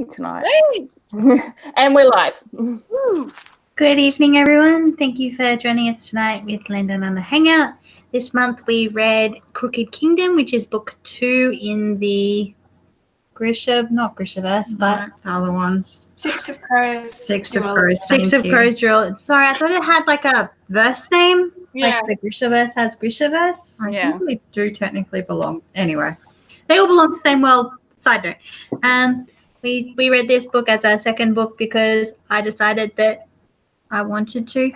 tonight. And we're live. Good evening, everyone. Thank you for joining us tonight with Lyndon on the Hangout. This month we read Crooked Kingdom, which is book 2 in the Grishaverse, but other ones. Six of Crows. Six of Crows. Six of Crows drill. Sorry, I thought it had like a verse name. Yeah. Like the Grishaverse has Grishaverse. I think we do technically belong. Anyway. They all belong to the same world. Side note. We read this book as our second book because I decided that I wanted to.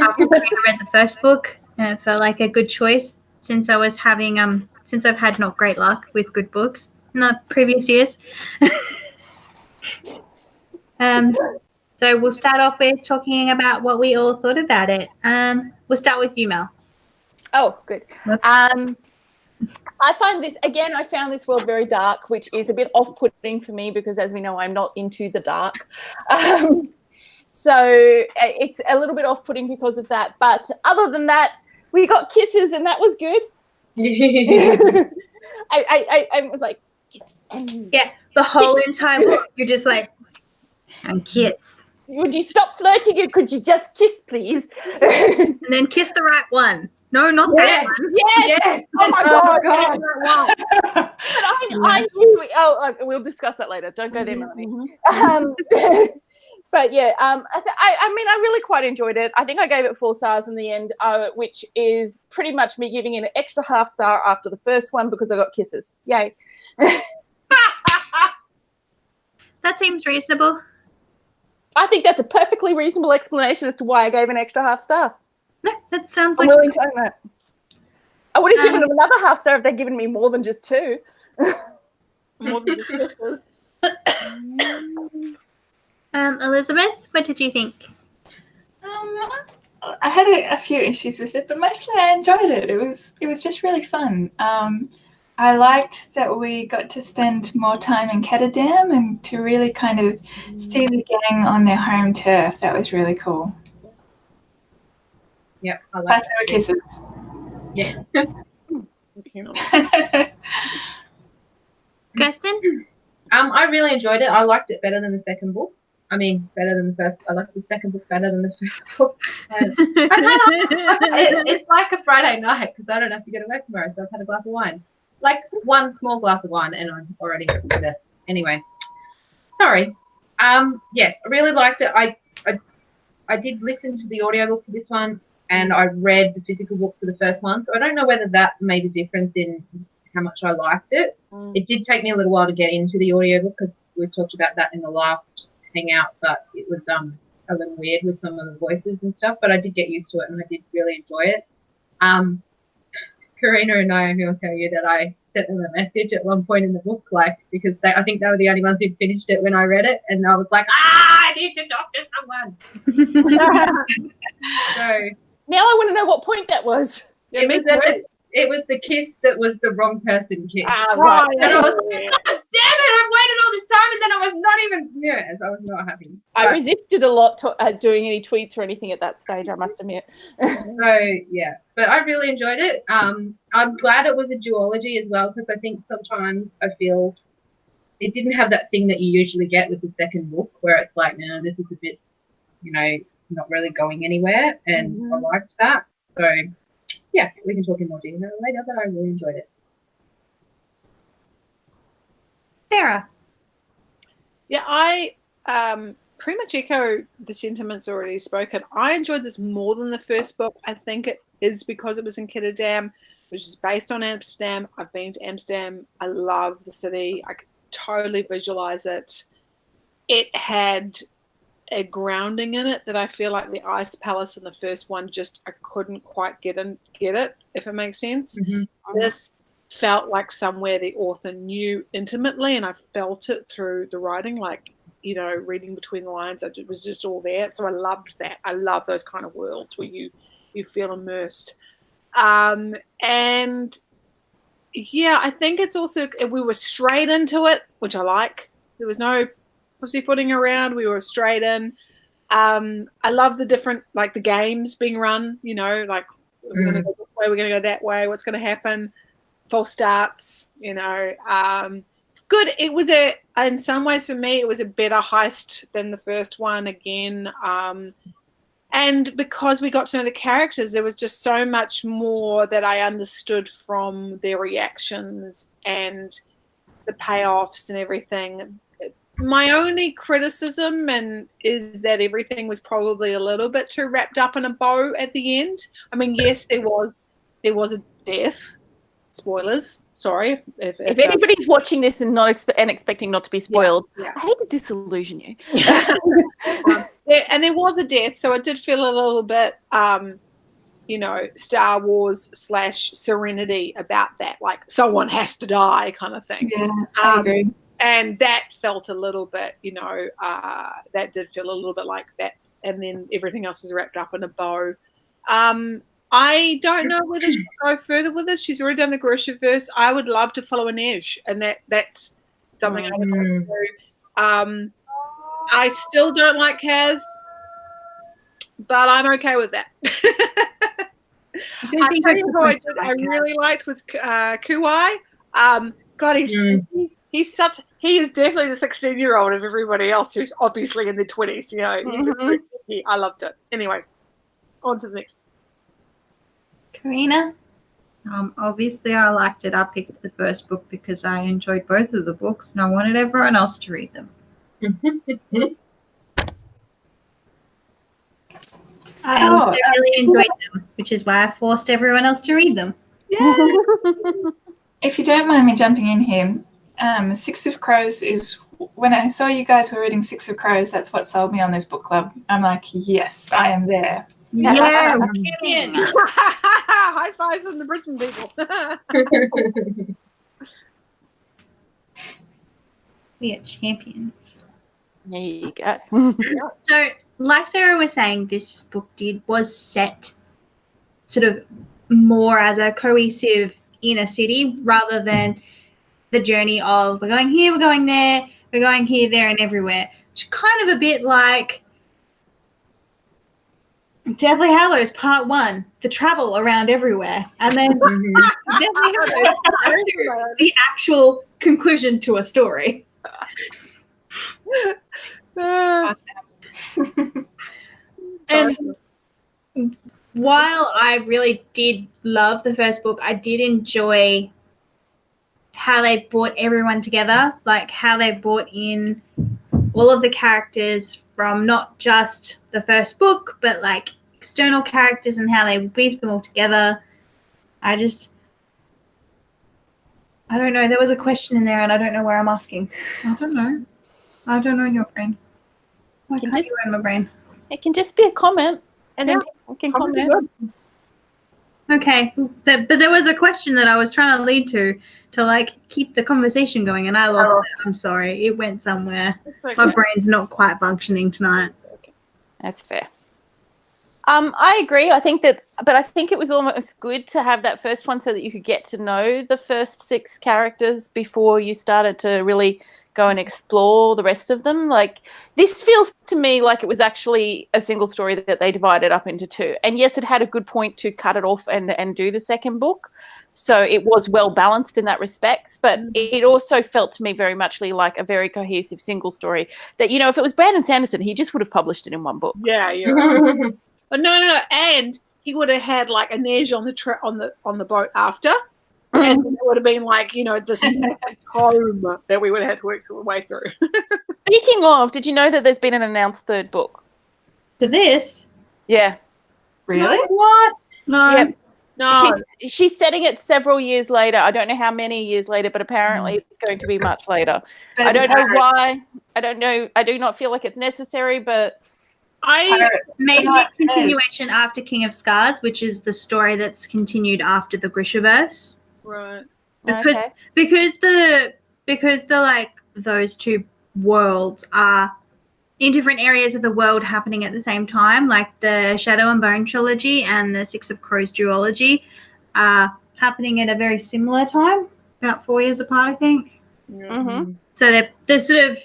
After I read the first book, and it felt like a good choice since I was having since I've had not great luck with good books in the previous years. So we'll start off with talking about what we all thought about it. We'll start with you, Mel. Oh, good. I found this world very dark, which is a bit off-putting for me because, as we know, I'm not into the dark. So it's a little bit off-putting because of that. But other than that, we got kisses, and that was good. I was like, kiss. Yeah, the whole entire book, you're just like, and kiss. Would you stop flirting and could you just kiss, please? And then kiss the right one. No, not that one. Yes. Oh my God. But I knew. We'll discuss that later. Don't go there, Melanie. But yeah, I mean, I really quite enjoyed it. I think I gave it 4 stars in the end, which is pretty much me giving it an extra half star after the first one because I got kisses. Yay. That seems reasonable. I think that's a perfectly reasonable explanation as to why I gave an extra half star. No, that sounds I'm like willing to own that. I would have given them another half star if they'd given me more than just 2. More than just kisses. Elizabeth, what did you think? I had a few issues with it, but mostly I enjoyed it. It was just really fun. I liked that we got to spend more time in Ketterdam and to really kind of see the gang on their home turf. That was really cool. Yep, I like Plus there were kisses. Yeah. Kirsten? I really enjoyed it. I liked it better than the second book. I mean, better than the first. I liked the second book better than the first book. It's like a Friday night because I don't have to go to work tomorrow, so I've had a glass of wine. Like one small glass of wine, and I'm already with it. Anyway, sorry. Yes, I really liked it. I did listen to the audiobook for this one, and I read the physical book for the first one, so I don't know whether that made a difference in how much I liked it. It did take me a little while to get into the audiobook because we talked about that in the last hangout, but it was a little weird with some of the voices and stuff, but I did get used to it and I did really enjoy it. Karina and Naomi will tell you that I sent them a message at one point in the book, like, because I think they were the only ones who'd finished it when I read it, and I was like, I need to talk to someone. So now I want to know what point that was. It was the kiss that was the wrong person kiss. Right. And I was like, God damn it, I've waited all this time, and then I was not even, I was not happy. I resisted a lot doing any tweets or anything at that stage, I must admit. So, yeah, but I really enjoyed it. I'm glad it was a duology as well, because I think sometimes I feel it didn't have that thing that you usually get with the second book where it's like, no, this is a bit, not really going anywhere, and I liked that. So, yeah, we can talk in more detail later, but I really enjoyed it. Sarah? Yeah, I pretty much echo the sentiments already spoken. I enjoyed this more than the first book. I think it is because it was in Ketterdam, which is based on Amsterdam. I've been to Amsterdam. I love the city. I could totally visualize it. It had a grounding in it that I feel like the Ice Palace in the first one I couldn't quite get it, if it makes sense. This felt like somewhere the author knew intimately, and I felt it through the writing, like, reading between the lines. It was just all there. So I loved that. I love those kind of worlds where you feel immersed. And yeah, I think it's also, we were straight into it, which I like. There was no pussyfooting around. We were straight in. I love the different, like, the games being run, like, we're going to go this way, we're going to go that way, what's going to happen, false starts, good. It was in some ways for me, it was a better heist than the first one again. And because we got to know the characters, there was just so much more that I understood from their reactions and the payoffs and everything. My only criticism is that everything was probably a little bit too wrapped up in a bow at the end. I mean, yes, there was a death. Spoilers. Sorry if anybody's watching this and expecting not to be spoiled, yeah. I hate to disillusion you. And there was a death, so it did feel a little bit, Star Wars / Serenity about that, like someone has to die kind of thing. Yeah, I agree. And that felt a little bit, that did feel a little bit like that. And then everything else was wrapped up in a bow. I don't know whether she'll go further with this. She's already done the Grishaverse. I would love to follow Inej, and that's something I would like to do. I still don't like Kaz, but I'm okay with that. I really liked was Kuai. God, he is definitely the 16-year-old of everybody else who's obviously in their 20s. I loved it. Anyway, on to the next. Karina? Obviously, I liked it. I picked the first book because I enjoyed both of the books, and I wanted everyone else to read them. I also really enjoyed them, which is why I forced everyone else to read them. Yeah. If you don't mind me jumping in here, Six of Crows is, when I saw you guys were reading Six of Crows, that's what sold me on this book club. I'm like, yes, I am there. Yeah. High five from the Brisbane people. We are champions. There you go. So, like Sarah was saying, this book was set sort of more as a cohesive inner city rather than the journey of we're going here, we're going there, we're going here, there, and everywhere. Which is kind of a bit like Deathly Hallows Part 1, the travel around everywhere. And then Deathly Hallows Part 2, the actual conclusion to a story. And while I really did love the first book, I did enjoy how they brought everyone together, like how they brought in all of the characters from not just the first book, but like external characters and how they weaved them all together. I don't know. There was a question in there and I don't know where I'm asking. I don't know your brain. Why can't you read my brain? It can just be a comment, and then I can comment. Okay, but there was a question that I was trying to lead to like keep the conversation going, and I lost it. I'm sorry, it went somewhere. Okay. My brain's not quite functioning tonight. That's fair. I agree. I think it was almost good to have that first one so that you could get to know the first 6 characters before you started to really go and explore the rest of them. Like, this feels to me like it was actually a single story that they divided up into 2. And yes, it had a good point to cut it off and do the second book. So it was well balanced in that respect. But it also felt to me very much like a very cohesive single story that, if it was Brandon Sanderson, he just would have published it in one book. Yeah, you're right. But no. And he would have had like Inej on the boat after. And it would have been like, this home that we would have had to work our way through. Speaking of, did you know that there's been an announced 3rd book? For this? Yeah. Really? What? No. Yeah. No. She's setting it several years later. I don't know how many years later, but apparently it's going to be much later. I don't know why. I don't know. I do not feel like it's necessary, but Maybe a continuation after King of Scars, which is the story that's continued after the Grishaverse. Right. Because the those 2 worlds are in different areas of the world happening at the same time, like the Shadow and Bone trilogy and the Six of Crows duology are happening at a very similar time. About 4 years apart, I think. Mm-hmm. So the sort of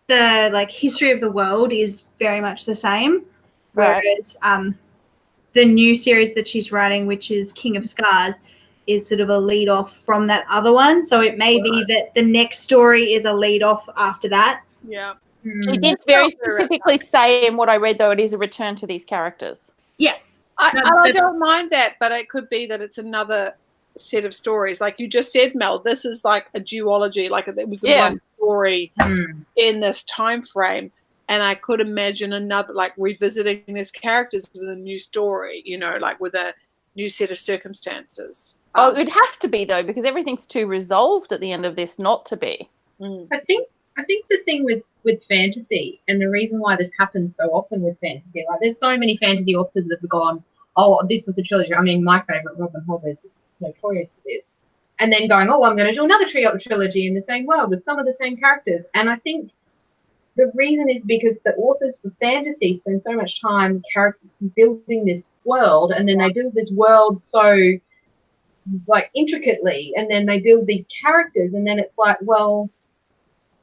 the history of the world is very much the same, whereas the new series that she's writing, which is King of Scars, is sort of a lead off from that other one. So it may be that the next story is a lead off after that. Yeah. She did very specifically say in what I read, though, it is a return to these characters. Yeah. I don't mind that, but it could be that it's another set of stories. Like you just said, Mel, this is like a duology, like it was one story in this time frame. And I could imagine another, like revisiting these characters with a new story, you know, like with a new set of circumstances. Oh, it would have to be, though, because everything's too resolved at the end of this not to be. I think the thing with fantasy, and the reason why this happens so often with fantasy, like there's so many fantasy authors that have gone, oh, this was a trilogy. I mean, my favourite, Robin Hobb, is notorious for this. And then going, oh, I'm going to do another trilogy in the same world with some of the same characters. And I think the reason is because the authors for fantasy spend so much time building this world, and then they build this world so like intricately, and then they build these characters, and then it's like, well,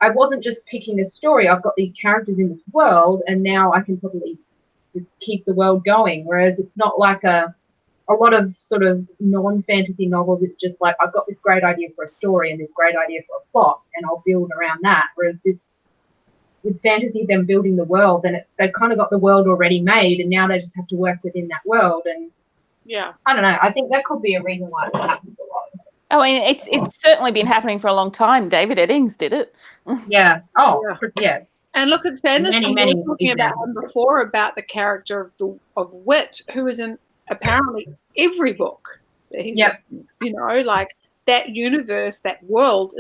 I wasn't just picking a story. I've got these characters in this world, and now I can probably just keep the world going. Whereas it's not like a lot of sort of non-fantasy novels. It's just like, I've got this great idea for a story and this great idea for a plot, and I'll build around that. Whereas this, with fantasy, them building the world, then they've kind of got the world already made, and now they just have to work within that world. And yeah, I don't know. I think that could be a reason why it happens a lot. I mean, it's certainly been happening for a long time. David Eddings did it. Yeah. Oh, yeah. And look at Sanderson. Many we were talking about him before, about the character of Wit, who is in apparently every book. Yep. You know, like that universe, that world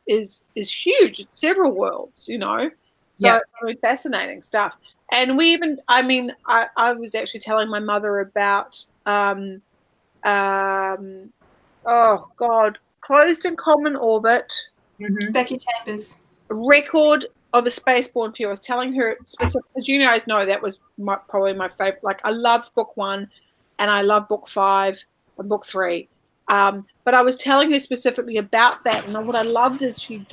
is huge. It's several worlds. You know, so really fascinating stuff. And we even, I mean, I was actually telling my mother about oh God, Closed and Common Orbit. Becky Chambers. Record of a Spaceborne Few. I was telling her specifically, as you guys know, that was probably my favorite. Like, I loved book 1 and I love book 5 and book 3. But I was telling her specifically about that, and what I loved is she'd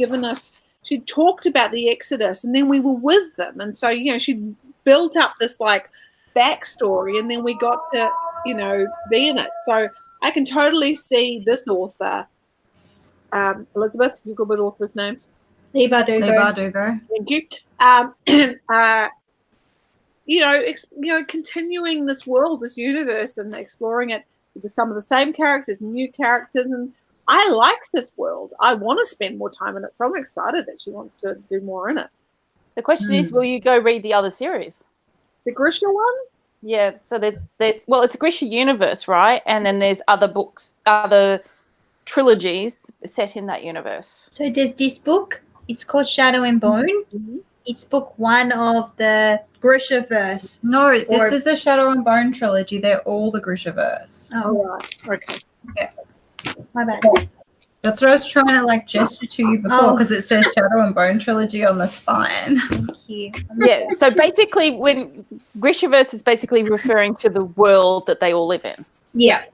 talked about the Exodus, and then we were with them, and so, you know, she built up this like backstory, and then we got to, you know, be in it. So I can totally see this author, Elizabeth, you good with authors' names? Leigh Bardugo. Thank you. You know, continuing this world, this universe, and exploring it with some of the same characters, new characters, and I like this world. I want to spend more time in it, so I'm excited that she wants to do more in it. The question is, will you go read the other series? The Grisha one? Yeah, so there's it's a Grisha universe, right? And then there's other books, other trilogies set in that universe. So there's this book. It's called Shadow and Bone. It's book 1 of the Grishaverse. No, this is the Shadow and Bone trilogy. They're all the Grishaverse. Oh, right. Okay. Yeah. My bad. That's what I was trying to like gesture to you before, because it says Shadow and Bone trilogy on the spine. Thank you. Yeah, so basically when Grishaverse is basically referring to the world that they all live in. Yeah.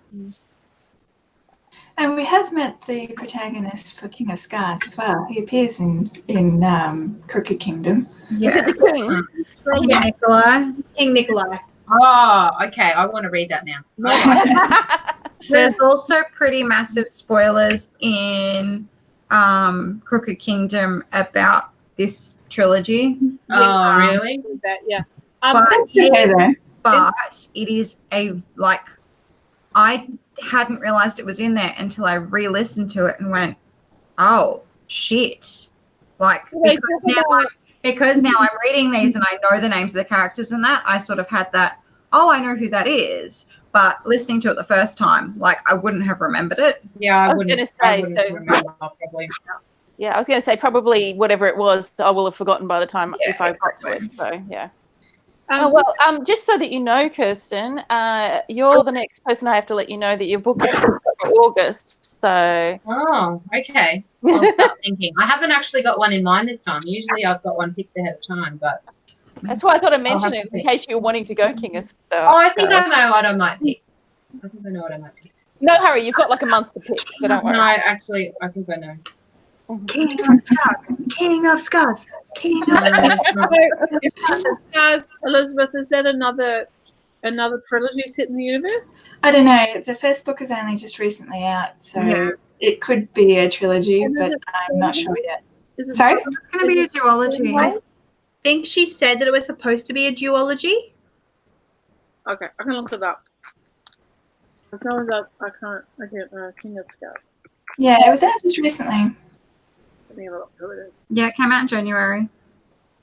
And we have met the protagonist for King of Scars as well. He appears in Crooked Kingdom. Yeah. Is it the king? King Nikolai. Oh, okay. I want to read that now. There's also pretty massive spoilers in Crooked Kingdom about this trilogy. Oh, really? Yeah. But But it is I hadn't realized it was in there until I re-listened to it and went, oh shit. Like, because now I'm reading these and I know the names of the characters and that, I sort of had that, oh, I know who that is. But listening to it the first time, like, I wouldn't have remembered it. Yeah, I was wouldn't going to say, remember probably. Yeah, I was going to say probably whatever it was, I will have forgotten by the time if I got to it. So, yeah. Just so that you know, Kirsten, you're the next person I have to let you know that your book is for August. So. Oh, okay. I'll start thinking. I haven't actually got one in mind this time. Usually I've got one picked ahead of time, but. That's why I thought I'd mention it in case you were wanting to go King of Stars. Oh, I think I know what I might pick. No hurry, you've got like a month to pick, so don't worry. No, actually, I think I know. King of Scars. King of Scars. King of Elizabeth, is that another another trilogy set in the universe? I don't know. The first book is only just recently out, so Yeah. it could be a trilogy, And is but it I'm not sure yet. Is it Sorry? It's going to be a duology. I think she said that it was supposed to be a duology. Okay, I can look it up. As long as I get King of Scars. Yeah, it was out just recently. Let me have a look who it is. Yeah, it came out in January.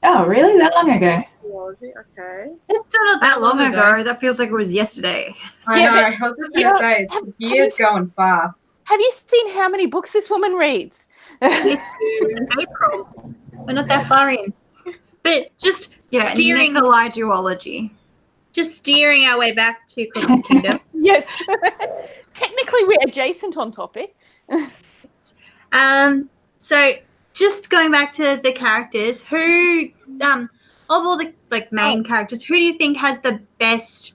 Oh, really? That long ago? Zoology, okay. It's still not That long ago, that feels like it was yesterday. I Yeah, know. I was just going to say, have years you- going fast. Have you seen how many books this woman reads? It's April. We're not that far in. But just Yeah, steering Nikolai duology. just steering our way back to Cooking Kingdom. Yes. Technically, we're adjacent on topic. So just going back to the characters, who of all the main characters, who do you think has the best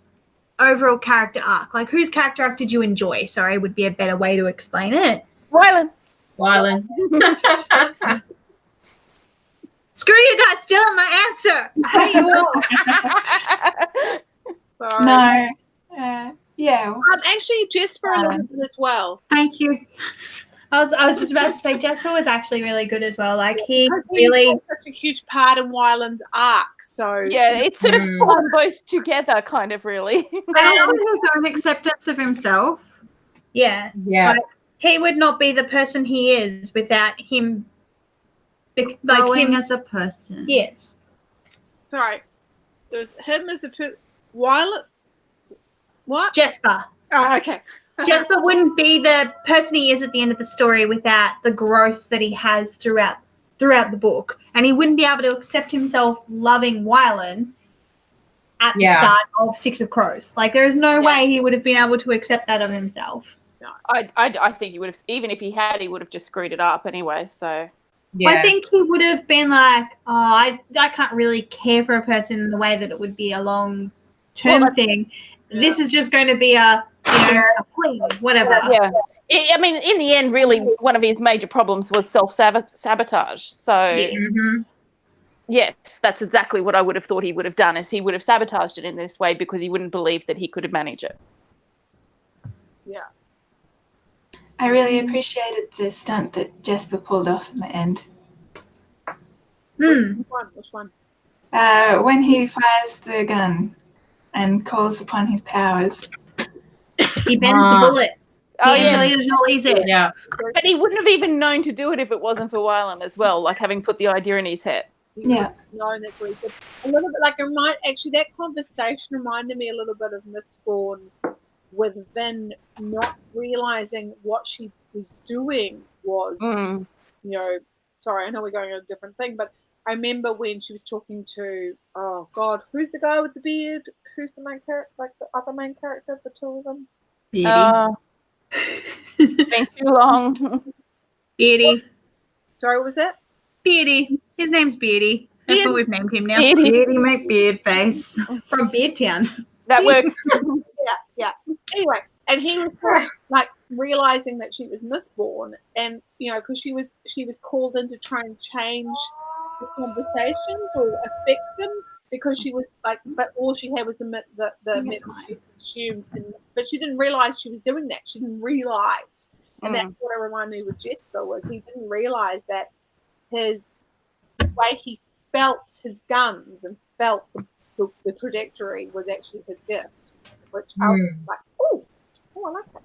overall character arc? Like, whose character arc did you enjoy? Sorry, would be a better way to explain it. Wylan. Wylan. Screw you guys, still on my answer. I hate you all. Sorry. No. Yeah. Actually, Jesper a little bit as well. Thank you. I was just about to say Jasper was actually really good as well. Like, he Because he's really got such a huge part in Wyland's arc. So Yeah, it's sort of formed both together, kind of, really. And also his own acceptance of himself. yeah. Yeah. Like, he would not be the person he is without him Growing as a person. yes. sorry, there's him as a Wyland. What? Jasper. Oh, okay. Jasper wouldn't be the person he is at the end of the story without the growth that he has throughout the book. And he wouldn't be able to accept himself loving Wylan at the start of Six of Crows. Like, there is no way he would have been able to accept that of himself. No, I think he would have, even if he had, he would have just screwed it up anyway. So Yeah. I think he would have been like, I can't really care for a person in the way that it would be a long-term thing. Yeah. This is just going to be a fling, whatever. yeah, I mean, in the end, really, one of his major problems was self-sabotage. So Mhm. yes, that's exactly what I would have thought he would have done. Is he would have sabotaged it in this way because he wouldn't believe that he could manage it. Yeah. I really appreciated the stunt that Jasper pulled off in the end. Which one? When he fires the gun and calls upon his powers. He bends the bullet. Oh The yeah, Angelina Jolie's it. Yeah. but he wouldn't have even known to do it if it wasn't for Wyland as well. Like, having put the idea in his head. Yeah. No, and that's what he said. A little bit like that conversation reminded me a little bit of Mistborn with Vin not realizing what she was doing was, sorry, I know we're going on a different thing, but I remember when she was talking to, oh God, who's the guy with the beard? Who's the main character, like the other main character, the two of them? Beauty. It's been too long. Beardy. Sorry, what was that? Beardy. His name's Beardy. That's what we've named him now. Beardy. Beauty McBeard face. From Beardtown. That works. Yeah. Anyway, and he was like realizing that she was Mistborn, and because she was called in to try and change the conversations or affect them, because she was like, but all she had was the message she consumed, but she didn't realize she was doing that. She didn't realize, and that's what it reminded me with Jesper was he didn't realize that his way he felt his guns and felt the trajectory was actually his gift, which I was like, oh, I like that.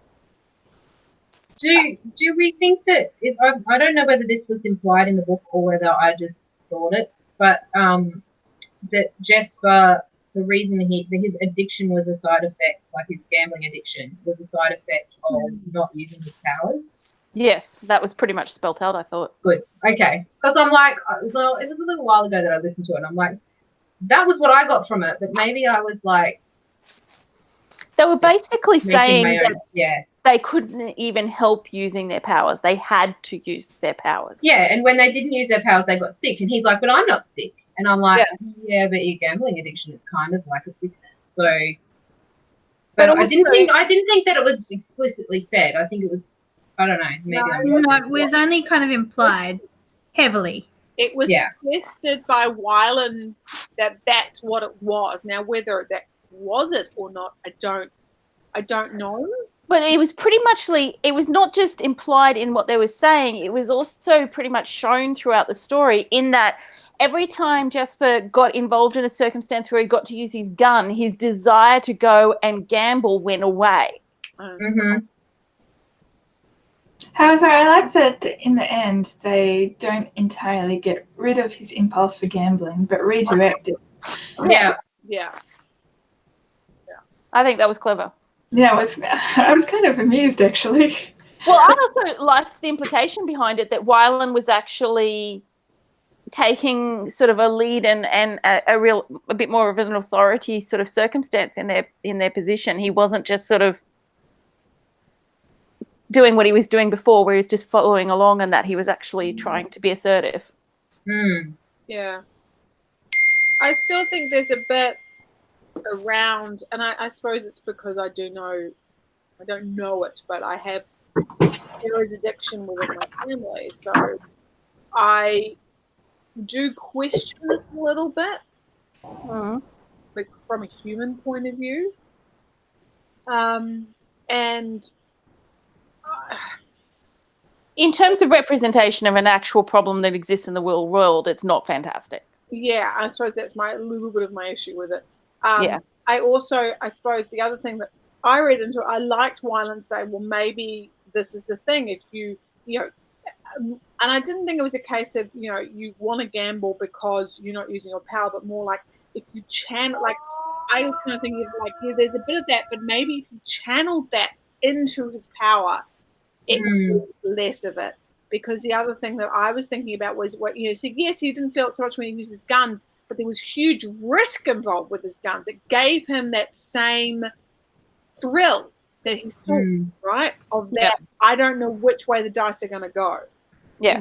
Do we think that if I don't know whether this was implied in the book or whether I just thought it, but that Jesper, the reason his addiction was a side effect, like his gambling addiction, was a side effect of not using his powers. Yes, that was pretty much spelt out, I thought. Good. Okay. Because I'm like, well, it was a little while ago that I listened to it, and I'm like, that was what I got from it, but maybe I was like, they were basically saying my own, that they couldn't even help using their powers. They had to use their powers. Yeah, and when they didn't use their powers, they got sick. And he's like, but I'm not sick. And I'm like, yeah, but your gambling addiction is kind of like a sickness. So, but I didn't think that it was explicitly said. I think it was, I don't know, maybe it was only kind of implied heavily. It was suggested by Wyland that that's what it was. Now, whether that was it or not? I don't know. But it was pretty much it was not just implied in what they were saying, it was also pretty much shown throughout the story in that every time Jasper got involved in a circumstance where he got to use his gun, his desire to go and gamble went away. Mm-hmm. However, I like that in the end they don't entirely get rid of his impulse for gambling, but redirect it. Yeah. Yeah. I think that was clever. Yeah, I was kind of amused actually. Well, I also liked the implication behind it that Wylan was actually taking sort of a lead and a bit more of an authority sort of circumstance in their position. He wasn't just sort of doing what he was doing before, where he was just following along, and that he was actually trying to be assertive. Mm. Yeah. I still think there's a bit around, and I suppose it's because I don't know it, but I have hero's addiction within my family, so I do question this a little bit, like from a human point of view, and in terms of representation of an actual problem that exists in the real world, it's not fantastic. Yeah, I suppose that's a little bit of my issue with it. Yeah. I suppose the other thing that I read into it, I liked Wylan say, well, maybe this is the thing. If you know, and I didn't think it was a case of, you want to gamble because you're not using your power, but more like if you channel, like I was kind of thinking of like, yeah, there's a bit of that, but maybe if you channeled that into his power, it would be less of it. Because the other thing that I was thinking about was what so yes, he didn't feel it so much when he used his guns, but there was huge risk involved with his guns. It gave him that same thrill that he saw, right? Of that, I don't know which way the dice are going to go. Yeah,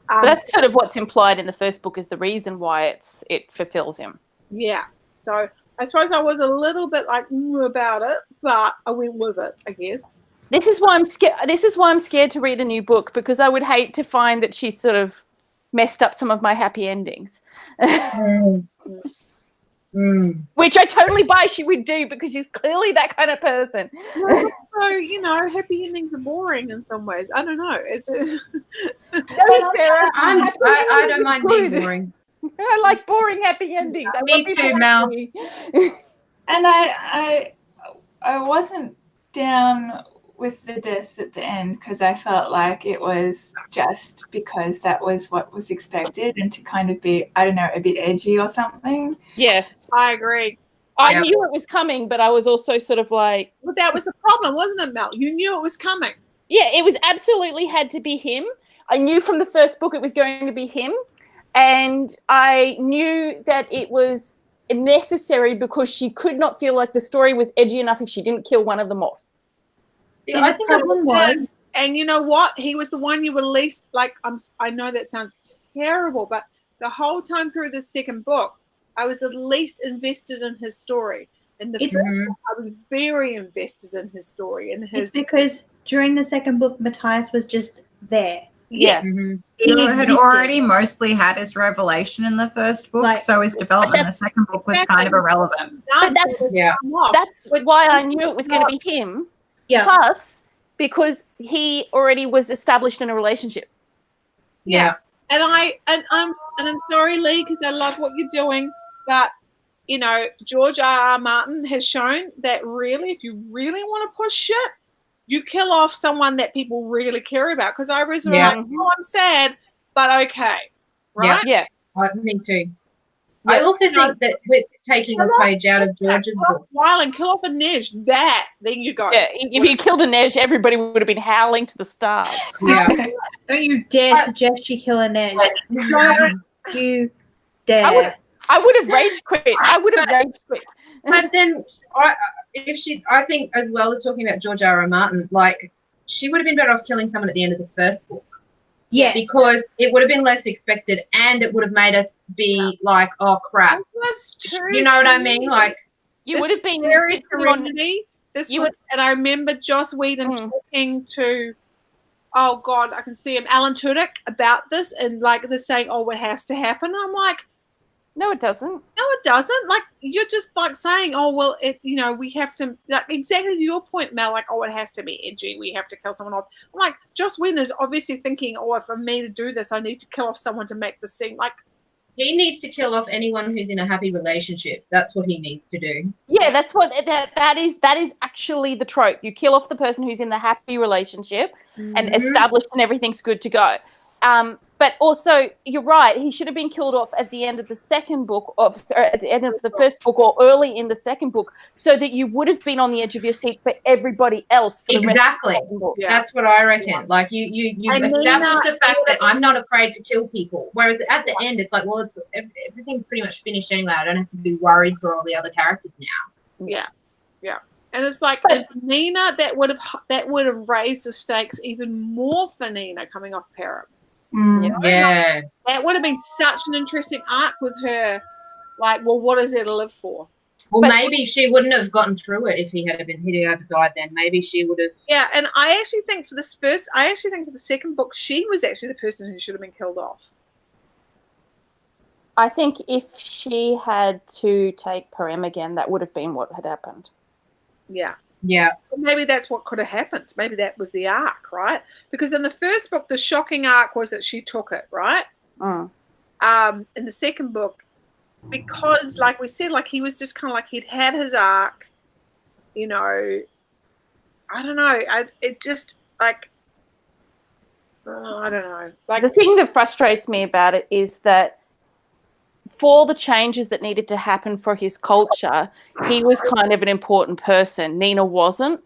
that's sort of what's implied in the first book is the reason why it fulfills him. Yeah, so I suppose I was a little bit like about it, but I went with it, I guess. This is why I'm scared. This is why I'm scared to read a new book, because I would hate to find that she's sort of messed up some of my happy endings, which I totally buy she would do because she's clearly that kind of person. So happy endings are boring in some ways. I don't know. It's no, Sarah. I don't mind being boring. I like boring happy endings. Me too, Mel. And I wasn't down with the death at the end because I felt like it was just because that was what was expected and to kind of be, I don't know, a bit edgy or something. Yes, I agree. I knew it was coming, but I was also sort of like... Well, that was the problem, wasn't it, Mel? You knew it was coming. Yeah, it was absolutely had to be him. I knew from the first book it was going to be him, and I knew that it was necessary because she could not feel like the story was edgy enough if she didn't kill one of them off. Yeah, I think the problem was, and you know what? He was the one you were least like. I know that sounds terrible, but the whole time through the second book, I was the least invested in his story. In the first book, I was very invested in his story and his. It's because during the second book, Matthias was just there. Yeah. He had already mostly had his revelation in the first book, so his development in the second book was kind of irrelevant. But that's why I knew it was going to be him. Yeah. Plus, because he already was established in a relationship. Yeah. And I'm sorry, Lee, because I love what you're doing, but George R.R. Martin has shown that really, if you really want to push shit, you kill off someone that people really care about. Because I was like, oh, I'm sad, but okay, right? Yeah. Me too. Yeah. I also think that with taking a page out of George's book. Wylan, kill off a Nej. There you go. Yeah, if you killed a Nej, everybody would have been howling to the stars. Yeah. Don't you dare suggest she kill a Nej. Don't you dare. I would have rage quit. But then, I think as well as talking about George R.R. Martin, like she would have been better off killing someone at the end of the first book. Yes. Because it would have been less expected and it would have made us be like, oh, crap. That's true. You know what I mean? Like, you would have been very Serenity. And I remember Joss Whedon talking to, oh, God, I can see him, Alan Tudyk about this and like they're saying, oh, it has to happen. And I'm like, No, it doesn't. No, it doesn't. Like, you're just like saying, oh, well, we have to, like, exactly to your point, Mel, like, oh, it has to be edgy. We have to kill someone off. I'm like, Joss Whedon is obviously thinking, oh, for me to do this, I need to kill off someone to make the scene. Like, he needs to kill off anyone who's in a happy relationship. That's what he needs to do. Yeah, that's what that is actually the trope. You kill off the person who's in the happy relationship and established and everything's good to go. But also, you're right, he should have been killed off at the end of the second book, at the end of the first book or early in the second book, so that you would have been on the edge of your seat for everybody else for the rest of the second book. That's what I reckon. Yeah. Like, you established the fact that I'm not afraid to kill people, whereas at the end it's like, well, everything's pretty much finished anyway. I don't have to be worried for all the other characters now. Yeah. And it's like, if Nina, that would have raised the stakes even more for Nina coming off Param. Yeah. That would have been such an interesting arc with her. Like, well, what is there to live for? Well, maybe she wouldn't have gotten through it if he had died then. Maybe she would have. Yeah, and I actually think for the second book, she was actually the person who should have been killed off. I think if she had to take Param again, that would have been what had happened. Yeah. Yeah. Maybe that's what could have happened. Maybe that was the arc, right? Because in the first book, the shocking arc was that she took it, right? In the second book, because, like we said, like, he was just kind of like, he'd had his arc, I don't know. It just, like, I don't know. Like, the thing that frustrates me about it is that for the changes that needed to happen for his culture, he was kind of an important person. Nina wasn't.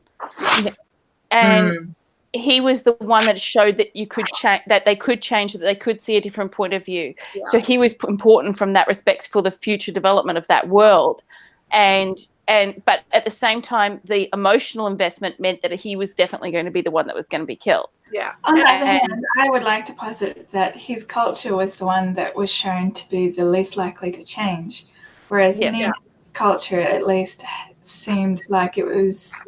And he was the one that showed that you could change, that they could change, that they could see a different point of view. Yeah. So he was important from that respect for the future development of that world. But at the same time, the emotional investment meant that he was definitely going to be the one that was going to be killed. Yeah. On the other hand, I would like to posit that his culture was the one that was shown to be the least likely to change, whereas Nina's culture at least seemed like it was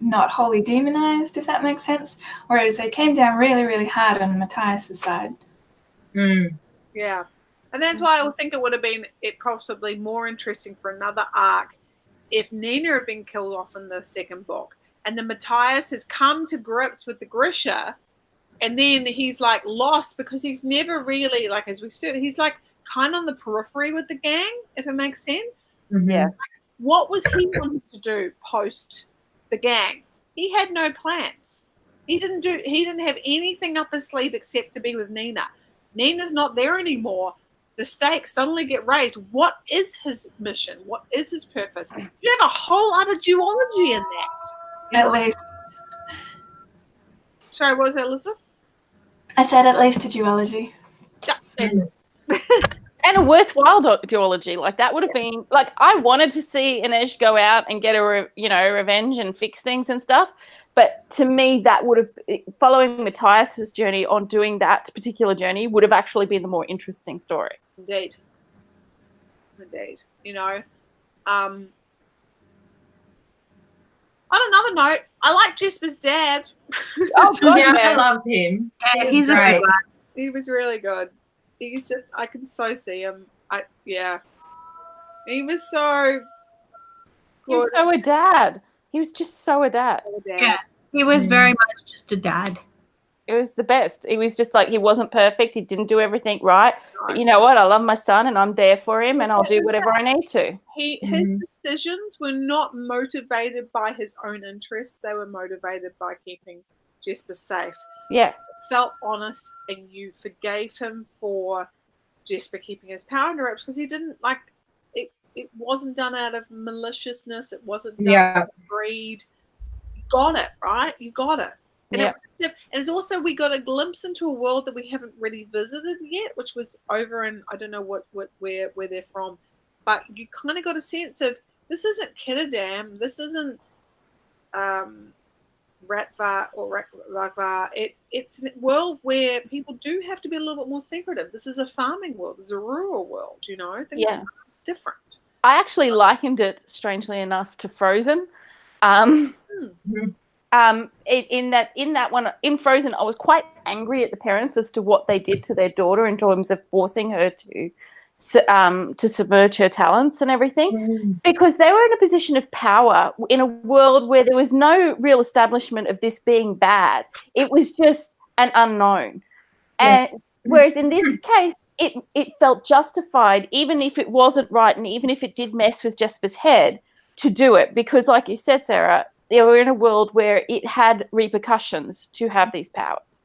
not wholly demonized, if that makes sense. Whereas they came down really, really hard on Matthias's side. Yeah. And that's why I think it would have been possibly more interesting for another arc if Nina had been killed off in the second book, and then Matthias has come to grips with the Grisha, and then he's like lost because he's never really, like, as we said, he's like kind of on the periphery with the gang, if it makes sense. Yeah. Like, what was he wanting to do post the gang? He had no plans. He didn't have anything up his sleeve except to be with Nina. Nina's not there anymore. The stakes suddenly get raised. What is his mission? What is his purpose? You have a whole other duology in that. At least. Sorry, what was that, Elizabeth? I said at least a duology. Yeah. And a worthwhile duology. Like, that would have been, like, I wanted to see Inej go out and get a revenge and fix things and stuff. But to me, that would have, following Matthias's journey on doing that particular journey would have actually been the more interesting story. Indeed. On another note, I like Jesper's dad. Oh, God, yeah, man. I loved him. Yeah, he's great. He was really good. He's just, I can so see him. He was so good. He was so a dad. He was just so a dad. Yeah, he was very much just a dad. It was the best. He was just like, he wasn't perfect. He didn't do everything right. But you know what? I love my son and I'm there for him and I'll do whatever I need to. His decisions were not motivated by his own interests. They were motivated by keeping Jesper safe. Yeah. It felt honest, and you forgave him for Jesper keeping his power under wraps because he didn't, like, it wasn't done out of maliciousness. It wasn't done out of greed. You got it, right? You got it. And it's also, we got a glimpse into a world that we haven't really visited yet, which was over in, I don't know where they're from, but you kind of got a sense of, this isn't Kittadam, this isn't Ratvar or Ragvar. It's a world where people do have to be a little bit more secretive. This is a farming world. This is a rural world, Things are different. I actually likened it, strangely enough, to Frozen. In that one, in Frozen, I was quite angry at the parents as to what they did to their daughter in terms of forcing her to to submerge her talents and everything, because they were in a position of power in a world where there was no real establishment of this being bad. It was just an unknown. And whereas in this case, it felt justified, even if it wasn't right and even if it did mess with Jesper's head, to do it. Because like you said, Sarah, they were in a world where it had repercussions to have these powers.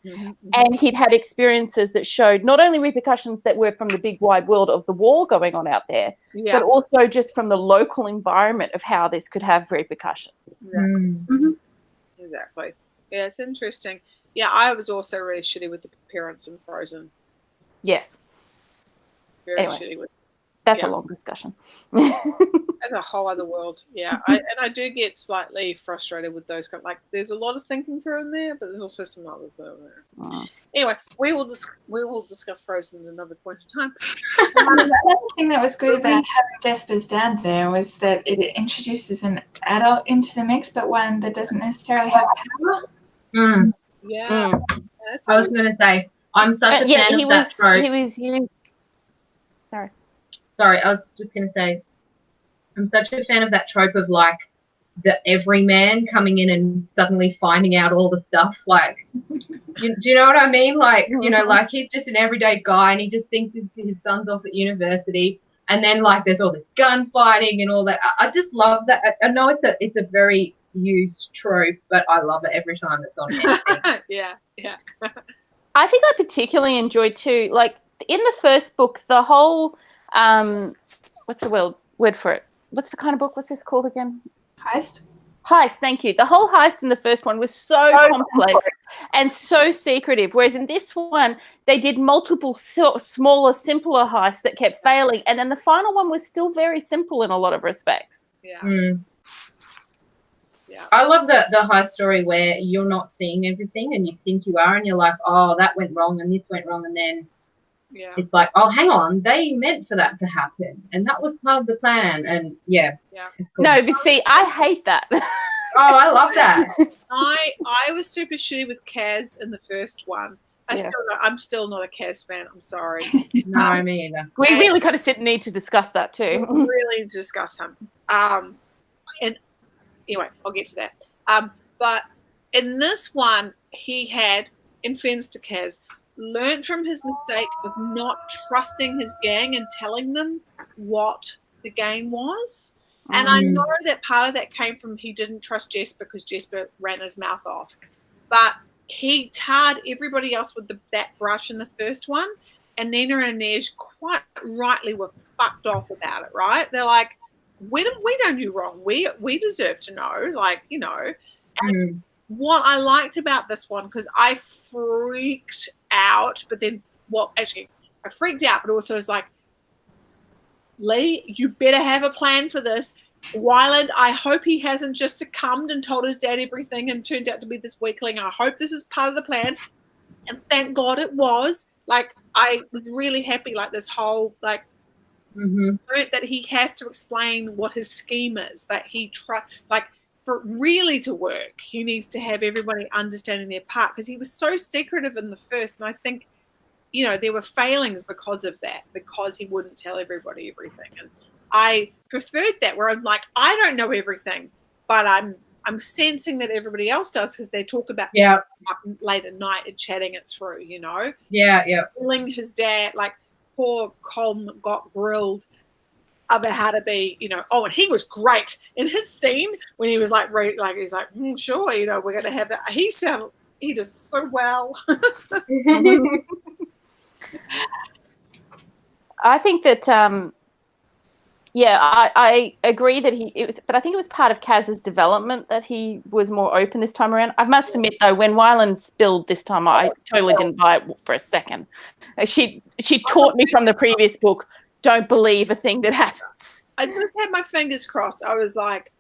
And he'd had experiences that showed not only repercussions that were from the big wide world of the war going on out there, but also just from the local environment of how this could have repercussions. Exactly. Yeah, it's interesting. Yeah, I was also really shitty with the parents in Frozen. Yes. Very shitty with. That's a long discussion. That's a whole other world. Yeah, I do get slightly frustrated with those kind of, like, there's a lot of thinking through in there, but there's also some others that are there. Anyway, we will discuss Frozen at another point in time. Another thing that was good about having Jesper's dad there was that it introduces an adult into the mix, but one that doesn't necessarily have power. Yeah. I was going to say, I'm such a fan of that trope. He was used. Sorry, I was just going to say, I'm such a fan of that trope of, like, the everyman coming in and suddenly finding out all the stuff. Like, do you know what I mean? Like, you know, like, he's just an everyday guy and he just thinks his son's off at university. And then, like, there's all this gunfighting and all that. I just love that. I know it's a very used trope, but I love it every time it's on anything. Yeah. I think I particularly enjoyed too, like, in the first book, the whole what's the word for it? What's the kind of book? What's this called again? Heist, thank you. The whole heist in the first one was so complex and so secretive, whereas in this one they did multiple smaller, simpler heists that kept failing, and then the final one was still very simple in a lot of respects. Yeah. I love the heist story where you're not seeing everything and you think you are, and you're like, oh, that went wrong and this went wrong, and then it's like, oh, hang on, they meant for that to happen, and that was part of the plan. And it's cool. No, but see, I hate that. Oh, I love that. I was super shitty with Kaz in the first one. I'm still not a Kaz fan. I'm sorry. No, me either. We really kind of need to discuss that too. We really need to discuss him. And anyway, I'll get to that. But in this one, he had, in fairness to Kaz, learned from his mistake of not trusting his gang and telling them what the game was. And I know that part of that came from he didn't trust Jesper because Jesper ran his mouth off. But he tarred everybody else with that brush in the first one. And Nina and Nej quite rightly were fucked off about it, right? They're like, we done you wrong. We deserve to know, like, you know. And what I liked about this one, because I freaked out, but then, well, actually, I freaked out, but also was like, Lee, you better have a plan for this. Wyland, I hope he hasn't just succumbed and told his dad everything and turned out to be this weakling. I hope this is part of the plan. And thank God it was. Like, I was really happy, like, this whole, like, that he has to explain what his scheme is, that he like, for it really to work, he needs to have everybody understanding their part, because he was so secretive in the first, and I think, you know, there were failings because of that, because he wouldn't tell everybody everything. And I preferred that, where I'm like, I don't know everything, but I'm sensing that everybody else does, because they talk about stuff up late at night and chatting it through, you know. Telling his dad, like, poor Colm got grilled about how to be, you know. Oh, and he was great in his scene when he was like he's like, sure, you know, we're going to have that. He did so well. I think that, I agree that but I think it was part of Kaz's development that he was more open this time around. I must admit, though, when Wyland spilled this time, I totally didn't buy it for a second. She taught me from the previous book, don't believe a thing that happens. I just had my fingers crossed. I was like,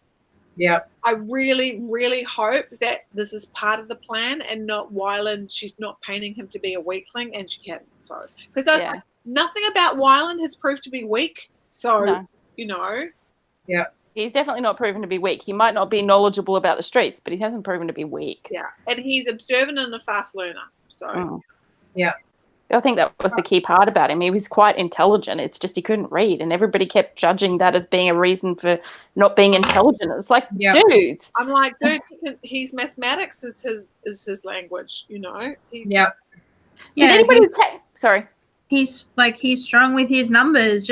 I really, really hope that this is part of the plan and not Wyland. She's not painting him to be a weakling, and she can. So, because I was like, nothing about Wyland has proved to be weak. So, you know. He's definitely not proven to be weak. He might not be knowledgeable about the streets, but he hasn't proven to be weak. Yeah, and he's observant and a fast learner. So, I think that was the key part about him. He was quite intelligent. It's just he couldn't read, and everybody kept judging that as being a reason for not being intelligent. It's like, dudes. I'm like, dude, he's mathematics is his language, you know. Did anybody? Sorry. He's strong with his numbers.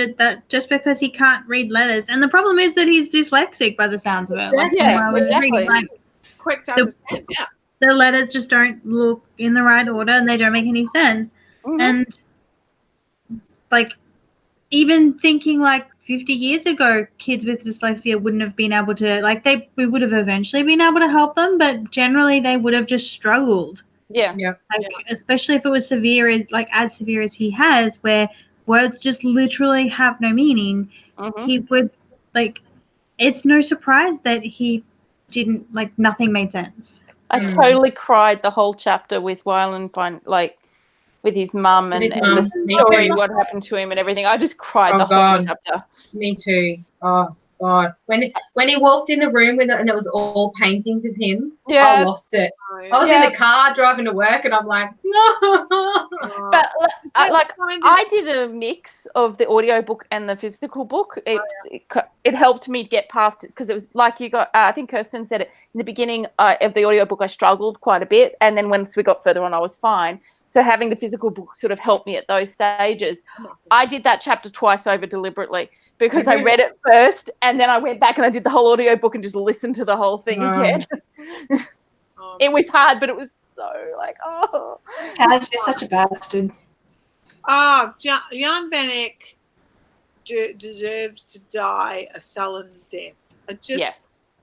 Just because he can't read letters, and the problem is that he's dyslexic by the sounds of it. Exactly. Quick to understand. Yeah. The letters just don't look in the right order, and they don't make any sense. Mm-hmm. And like, even thinking like 50 years ago, kids with dyslexia wouldn't have been able to, we would have eventually been able to help them, but generally they would have just struggled. Especially if it was severe, as severe as he has, where words just literally have no meaning. He would, it's no surprise that he didn't, nothing made sense. I totally cried the whole chapter with Wyland, with his mum and the story, what happened to him and everything. I just cried the whole chapter. Me too. Oh, God. When he walked in the room and it was all paintings of him, I lost it. I was in the car driving to work and I'm like, no. But I did a mix of the audiobook and the physical book. It helped me get past it because it was like you got, I think Kirsten said it, in the beginning of the audiobook I struggled quite a bit, and then once we got further on I was fine. So having the physical book sort of helped me at those stages. I did that chapter twice over deliberately because I read it first and then I went back and I did the whole audiobook and just listened to the whole thing again. It was hard, but it was so Alex, you're such a bastard. Jan van Eyck deserves to die a sullen death.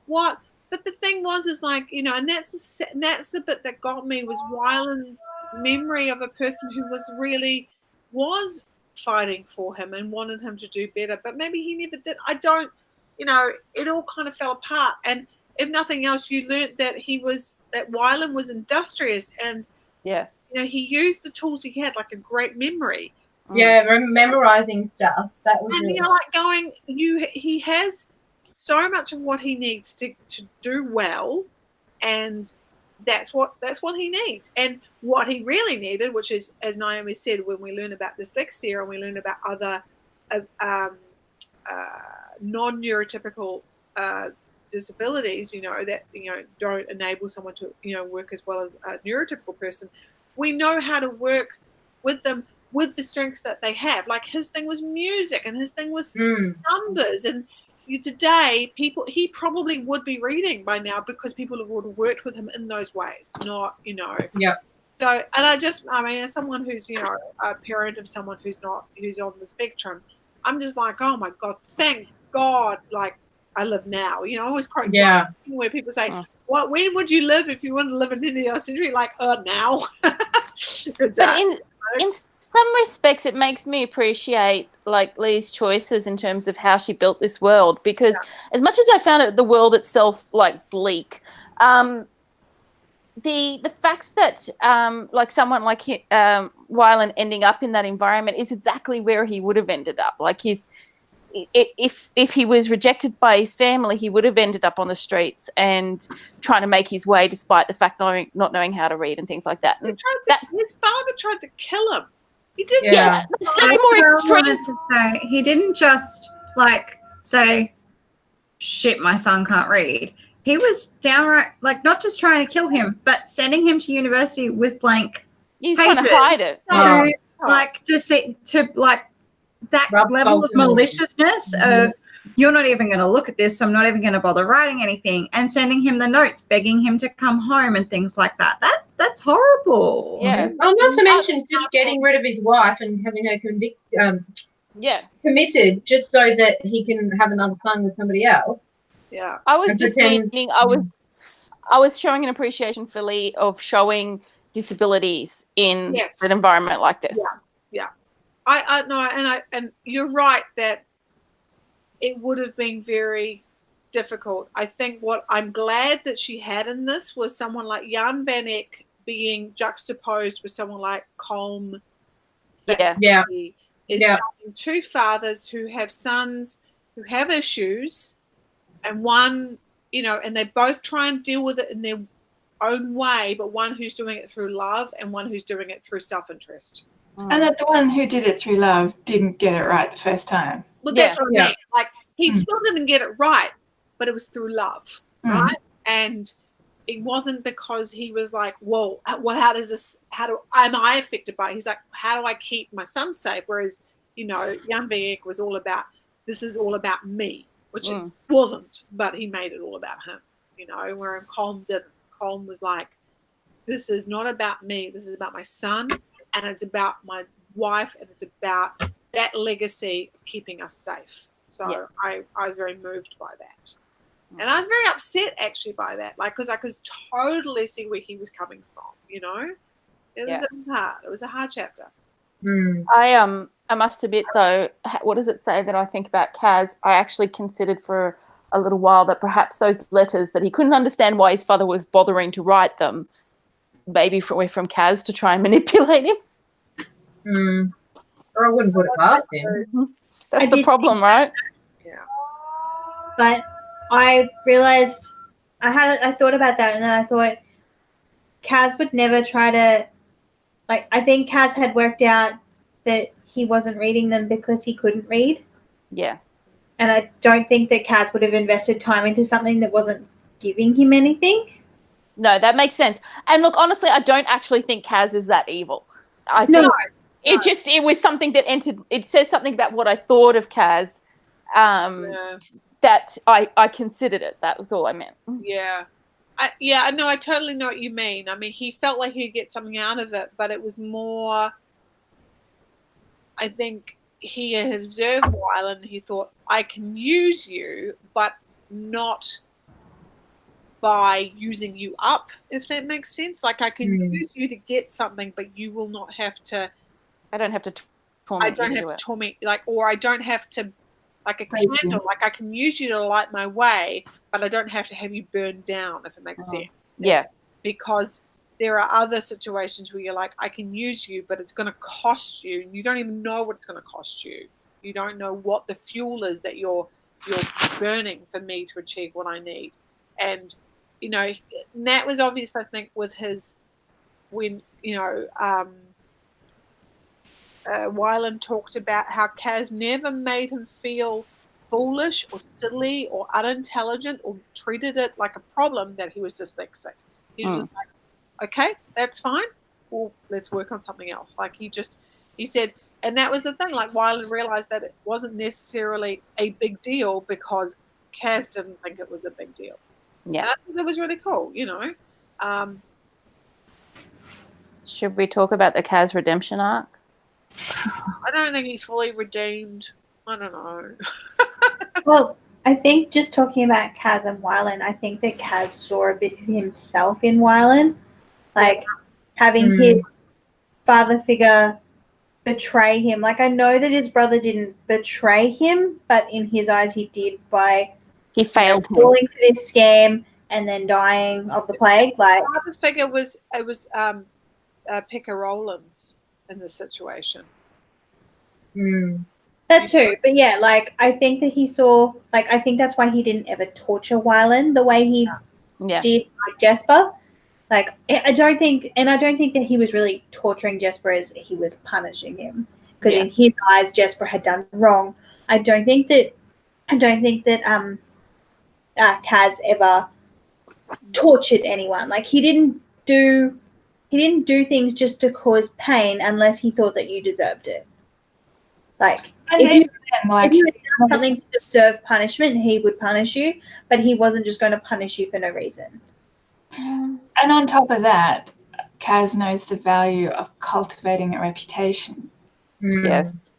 What? But the thing was, and that's the bit that got me, was Wyland's memory of a person who was fighting for him and wanted him to do better, but maybe he never did. It all kind of fell apart. And if nothing else, you learnt that Wyland was industrious and he used the tools he had, like a great memory. Memorizing stuff. That was he has so much of what he needs to do well, and that's what he needs. And what he really needed, which is, as Naomi said, when we learn about dyslexia and we learn about other non-neurotypical disabilities, that don't enable someone to work as well as a neurotypical person, we know how to work with them with the strengths that they have. Like his thing was music and his thing was numbers, and today he probably would be reading by now because people would have worked with him in those ways, not So, and as someone who's a parent of someone who's on the spectrum, I'm just like, oh my God, thank God, I live now. I always quote where people say, when would you live if you wanted to live in any other century? Now. But in some respects, it makes me appreciate Lee's choices in terms of how she built this world, because as much as I found the world itself bleak, the fact that someone like Wyland ending up in that environment is exactly where he would have ended up. If he was rejected by his family, he would have ended up on the streets and trying to make his way despite the fact not knowing how to read and things like that. And his father tried to kill him. He did. That's more extreme. He didn't just say, "Shit, my son can't read." He was downright not just trying to kill him, but sending him to university with blank. He's trying to hide it. That level of maliciousness of, you're not even going to look at this, so I'm not even going to bother writing anything, and sending him the notes, begging him to come home and things like that. That's horrible. Yeah. Well, not to mention just getting rid of his wife and having her committed just so that he can have another son with somebody else. Yeah. I was showing an appreciation for Lee of showing disabilities in an environment like this. Yeah. I know, and you're right that it would have been very difficult. I think what I'm glad that she had in this was someone like Jan van Eyck being juxtaposed with someone like Colm. Is showing two fathers who have sons who have issues, and one, and they both try and deal with it in their own way, but one who's doing it through love and one who's doing it through self-interest. And that the one who did it through love didn't get it right the first time. Well, that's what I Yeah. mean. Like, he still didn't get it right, but it was through love, right? And it wasn't because he was like, well, how does this, am I affected by it? He's like, how do I keep my son safe? Whereas, Jan Vieck was all about, this is all about me, which it wasn't, but he made it all about him, where Colm didn't. Colm was like, this is not about me. This is about my son, and it's about my wife, and it's about that legacy of keeping us safe. So I was very moved by that. And I was very upset, actually, by that, because I could totally see where he was coming from, It was hard. It was a hard chapter. I must admit, though, what does it say that I think about Kaz? I actually considered for a little while that perhaps those letters that he couldn't understand why his father was bothering to write them, maybe were from Kaz to try and manipulate him. Or I wouldn't put it past him. That's the problem, right? Yeah. But I realized I thought about that, and then I thought Kaz would never try to, I think Kaz had worked out that he wasn't reading them because he couldn't read. Yeah. And I don't think that Kaz would have invested time into something that wasn't giving him anything. No, that makes sense. And look, honestly, I don't actually think Kaz is that evil. I think it was something that entered. It says something about what I thought of Kaz. That I considered it. That was all I meant. Yeah. I totally know what you mean. I mean, he felt like he'd get something out of it, but it was more, I think he had observed Wylan and he thought, I can use you, but not by using you up, if that makes sense. Like, I can use you to get something, but you will not have to. I don't have to torment. I don't have to torment, or I don't have to, like a candle. Like, I can use you to light my way, but I don't have to have you burned down, if it makes sense. Yeah. Because there are other situations where you're like, I can use you, but it's going to cost you. You don't even know what it's going to cost you. You don't know what the fuel is that you're burning for me to achieve what I need. And, that was obvious, I think, with his, when, Wylan talked about how Kaz never made him feel foolish or silly or unintelligent or treated it like a problem that he was dyslexic. He was just like, okay, that's fine. Well, let's work on something else. Like, he said, and that was the thing, like, Wylan realized that it wasn't necessarily a big deal because Kaz didn't think it was a big deal. Yeah. And I think that was really cool, Should we talk about the Kaz redemption arc? I don't think he's fully redeemed. I don't know. Well, I think just talking about Kaz and Wylan, I think that Kaz saw a bit of himself in Wylan. Like, having his father figure betray him. Like, I know that his brother didn't betray him, but in his eyes he did by He failed him. falling for this scam and then dying of the plague. Like, The other figure was Pekka Rollins in this situation. that too. But yeah, like, I think that he saw, like, I think that's why he didn't ever torture Wylan the way he did like Jesper. Like, I don't think that he was really torturing Jesper as he was punishing him, because in his eyes Jesper had done wrong. I don't think that Kaz ever tortured anyone. Like, he didn't do things just to cause pain unless he thought that you deserved it. Like, if you had done something to deserve punishment, he would punish you, but he wasn't just going to punish you for no reason. And on top of that, Kaz knows the value of cultivating a reputation. Yes.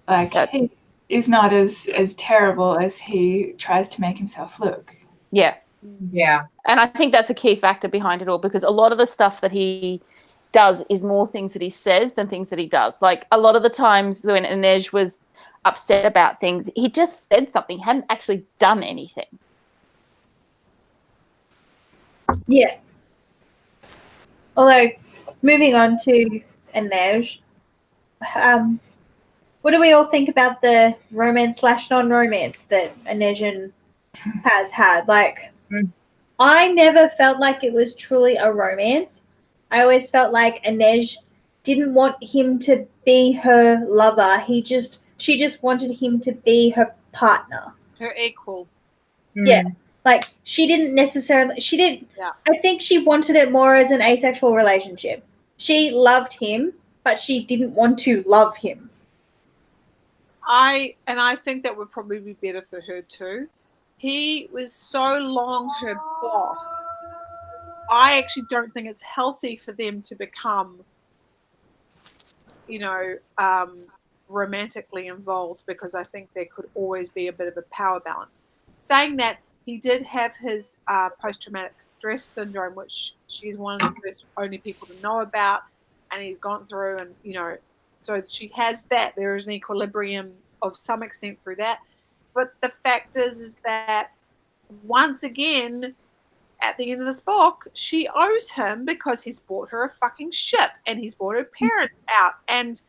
Like, he is not as terrible as he tries to make himself look. Yeah. Yeah. And I think that's a key factor behind it all, because a lot of the stuff that he does is more things that he says than things that he does. Like, a lot of the times when Inej was upset about things, he just said something, hadn't actually done anything. Yeah. Although, moving on to Inej, what do we all think about the romance/non-romance that Inej has had? Like, I never felt like it was truly a romance. I always felt like Inej didn't want him to be her lover. She just wanted him to be her partner. Her equal. Yeah. Like she didn't. Yeah. I think she wanted it more as an asexual relationship. She loved him, but she didn't want to love him. I think that would probably be better for her too. He was so long her boss. I actually don't think it's healthy for them to become, romantically involved, because I think there could always be a bit of a power balance. Saying that, he did have his post-traumatic stress syndrome, which she's one of the first only people to know about, and he's gone through, and so she has that. There is an equilibrium of some extent through that, but the fact is that once again, at the end of this book, she owes him because he's bought her a fucking ship and he's bought her parents out, and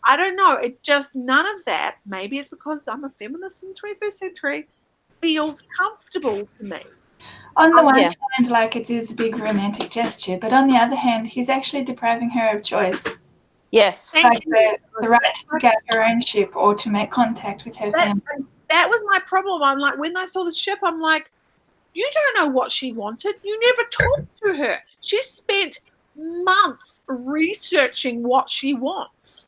I don't know, it just, none of that, maybe it's because I'm a feminist in the 21st century, feels comfortable to me. On the one hand, like, it is a big romantic gesture, but on the other hand, he's actually depriving her of choice. Yes. Like the right to pick out her own ship or to make contact with her family. That was my problem. I'm like, when I saw the ship, I'm like, you don't know what she wanted. You never talked to her. She spent months researching what she wants.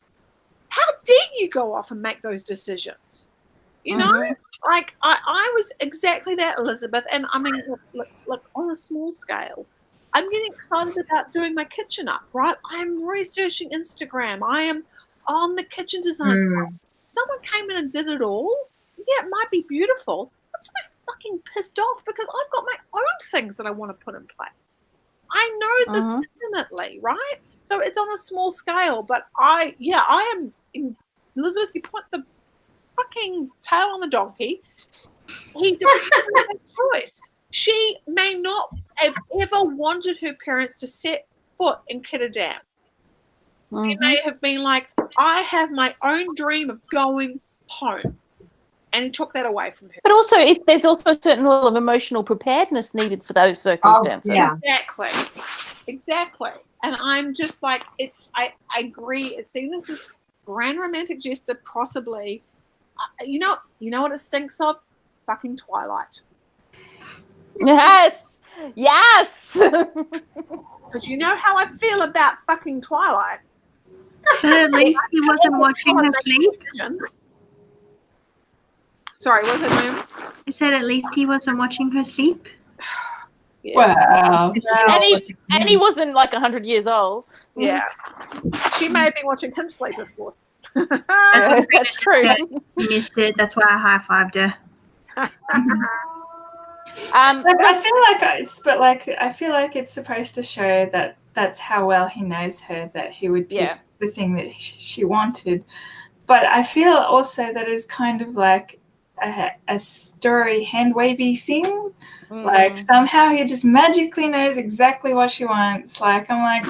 How dare you go off and make those decisions? You know? Like, I was exactly that, Elizabeth. And I mean, look, on a small scale, I'm getting excited about doing my kitchen up, right? I'm researching Instagram. I am on the kitchen design. Someone came in and did it all. Yeah, it might be beautiful. I'm so fucking pissed off because I've got my own things that I want to put in place. I know this intimately, right? So it's on a small scale, but I am, Elizabeth, you put the fucking tail on the donkey. He did that choice. She may not have ever wanted her parents to set foot in Kittadam. He may have been like, I have my own dream of going home. And he took that away from her. But also, there's also a certain level of emotional preparedness needed for those circumstances. Exactly. And I'm just like, I agree. It's seen as this grand romantic gesture, possibly. You know what it stinks of? Fucking Twilight. Yes. Because you know how I feel about fucking Twilight. But at least he wasn't watching her sleep. Sorry, what was that, ma'am? I said at least he wasn't watching her sleep. Wow. And he wasn't like 100 years old. Yeah. She may have been watching him sleep, of course. That's true. You missed it. That's why I high-fived her. I feel like it's supposed to show that that's how well he knows her, that he would pick the thing that she wanted. But I feel also that it's kind of like a story hand-wavy thing. Like somehow he just magically knows exactly what she wants. Like, I'm like,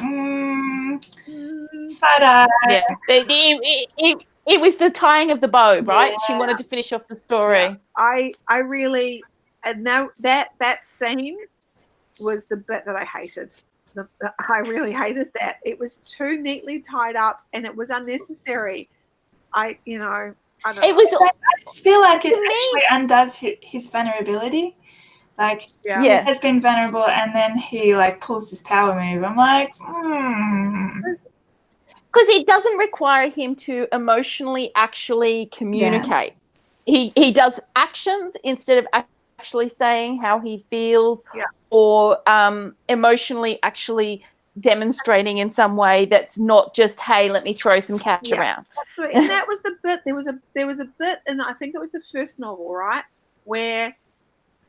side-eye. Yeah. It was the tying of the bow, right? Yeah. She wanted to finish off the story. Yeah. I really, and now that scene was the bit that I hated. I really hated that. It was too neatly tied up and it was unnecessary. I don't know. I feel like it actually undoes his vulnerability. Like, he has been vulnerable and then he like pulls this power move. I'm like, because it doesn't require him to emotionally actually communicate. He does actions instead of actually saying how he feels or emotionally actually demonstrating in some way that's not just, hey, let me throw some cash around. Absolutely. And that was the bit. There was a bit, and I think it was the first novel, right, where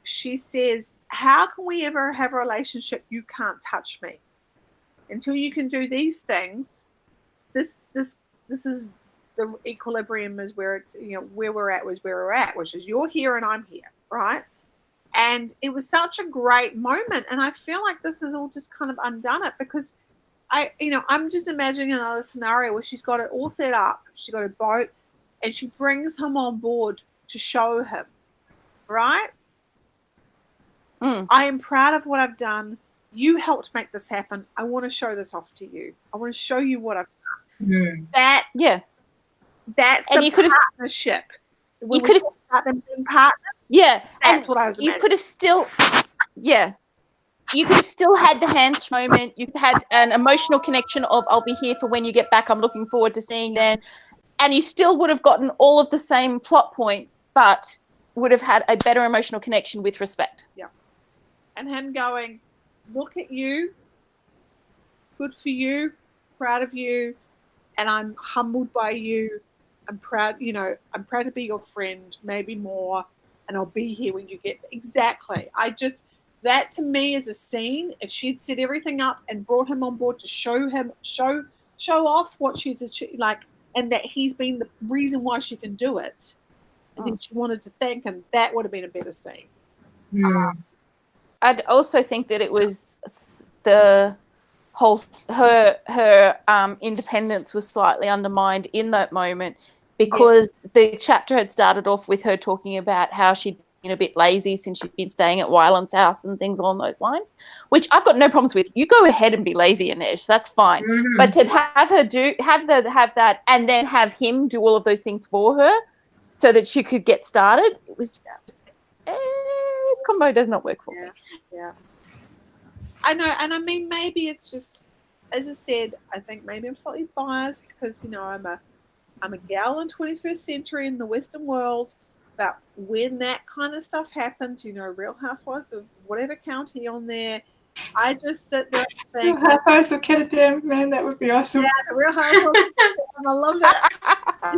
she says, how can we ever have a relationship? You can't touch me until you can do these things. This is the equilibrium, is where it's, where we're at was where we're at, which is you're here and I'm here, right? And it was such a great moment, and I feel like this has all just kind of undone it, because I'm just imagining another scenario where she's got it all set up. She's got a boat, and she brings him on board to show him, right? I am proud of what I've done. You helped make this happen. I want to show this off to you. I want to show you what I've That's Yeah. that's And the you could have partnership. you When we could have talk about them being partners, yeah, that's and what I was you imagining. could have still you could have still had the hands moment. You had an emotional connection of I'll be here for when you get back. I'm looking forward to seeing then. And you still would have gotten all of the same plot points, but would have had a better emotional connection with respect. Yeah. And him going, look at you, good for you, proud of you, and I'm humbled by you. I'm proud, I'm proud to be your friend, maybe more, and I'll be here when you get exactly. That to me is a scene. If she'd set everything up and brought him on board to show off what she's achieved, and that he's been the reason why she can do it, and then she wanted to thank him, that would have been a better scene. I'd also think that it was the whole her independence was slightly undermined in that moment because the chapter had started off with her talking about how she'd been a bit lazy since she'd been staying at Wyland's house and things along those lines, which I've got no problems with. You go ahead and be lazy, Anish, that's fine. But to have her have that and then have him do all of those things for her so that she could get started, it was just this combo does not work for me. Yeah. I know, and I mean, maybe it's just, as I said, I think maybe I'm slightly biased because I'm a gal in 21st century in the Western world. But when that kind of stuff happens, Real Housewives of whatever county on there, I just sit there and think, Real Housewives of Ketterdam, man, that would be awesome. Yeah, the Real Housewives, I love that. I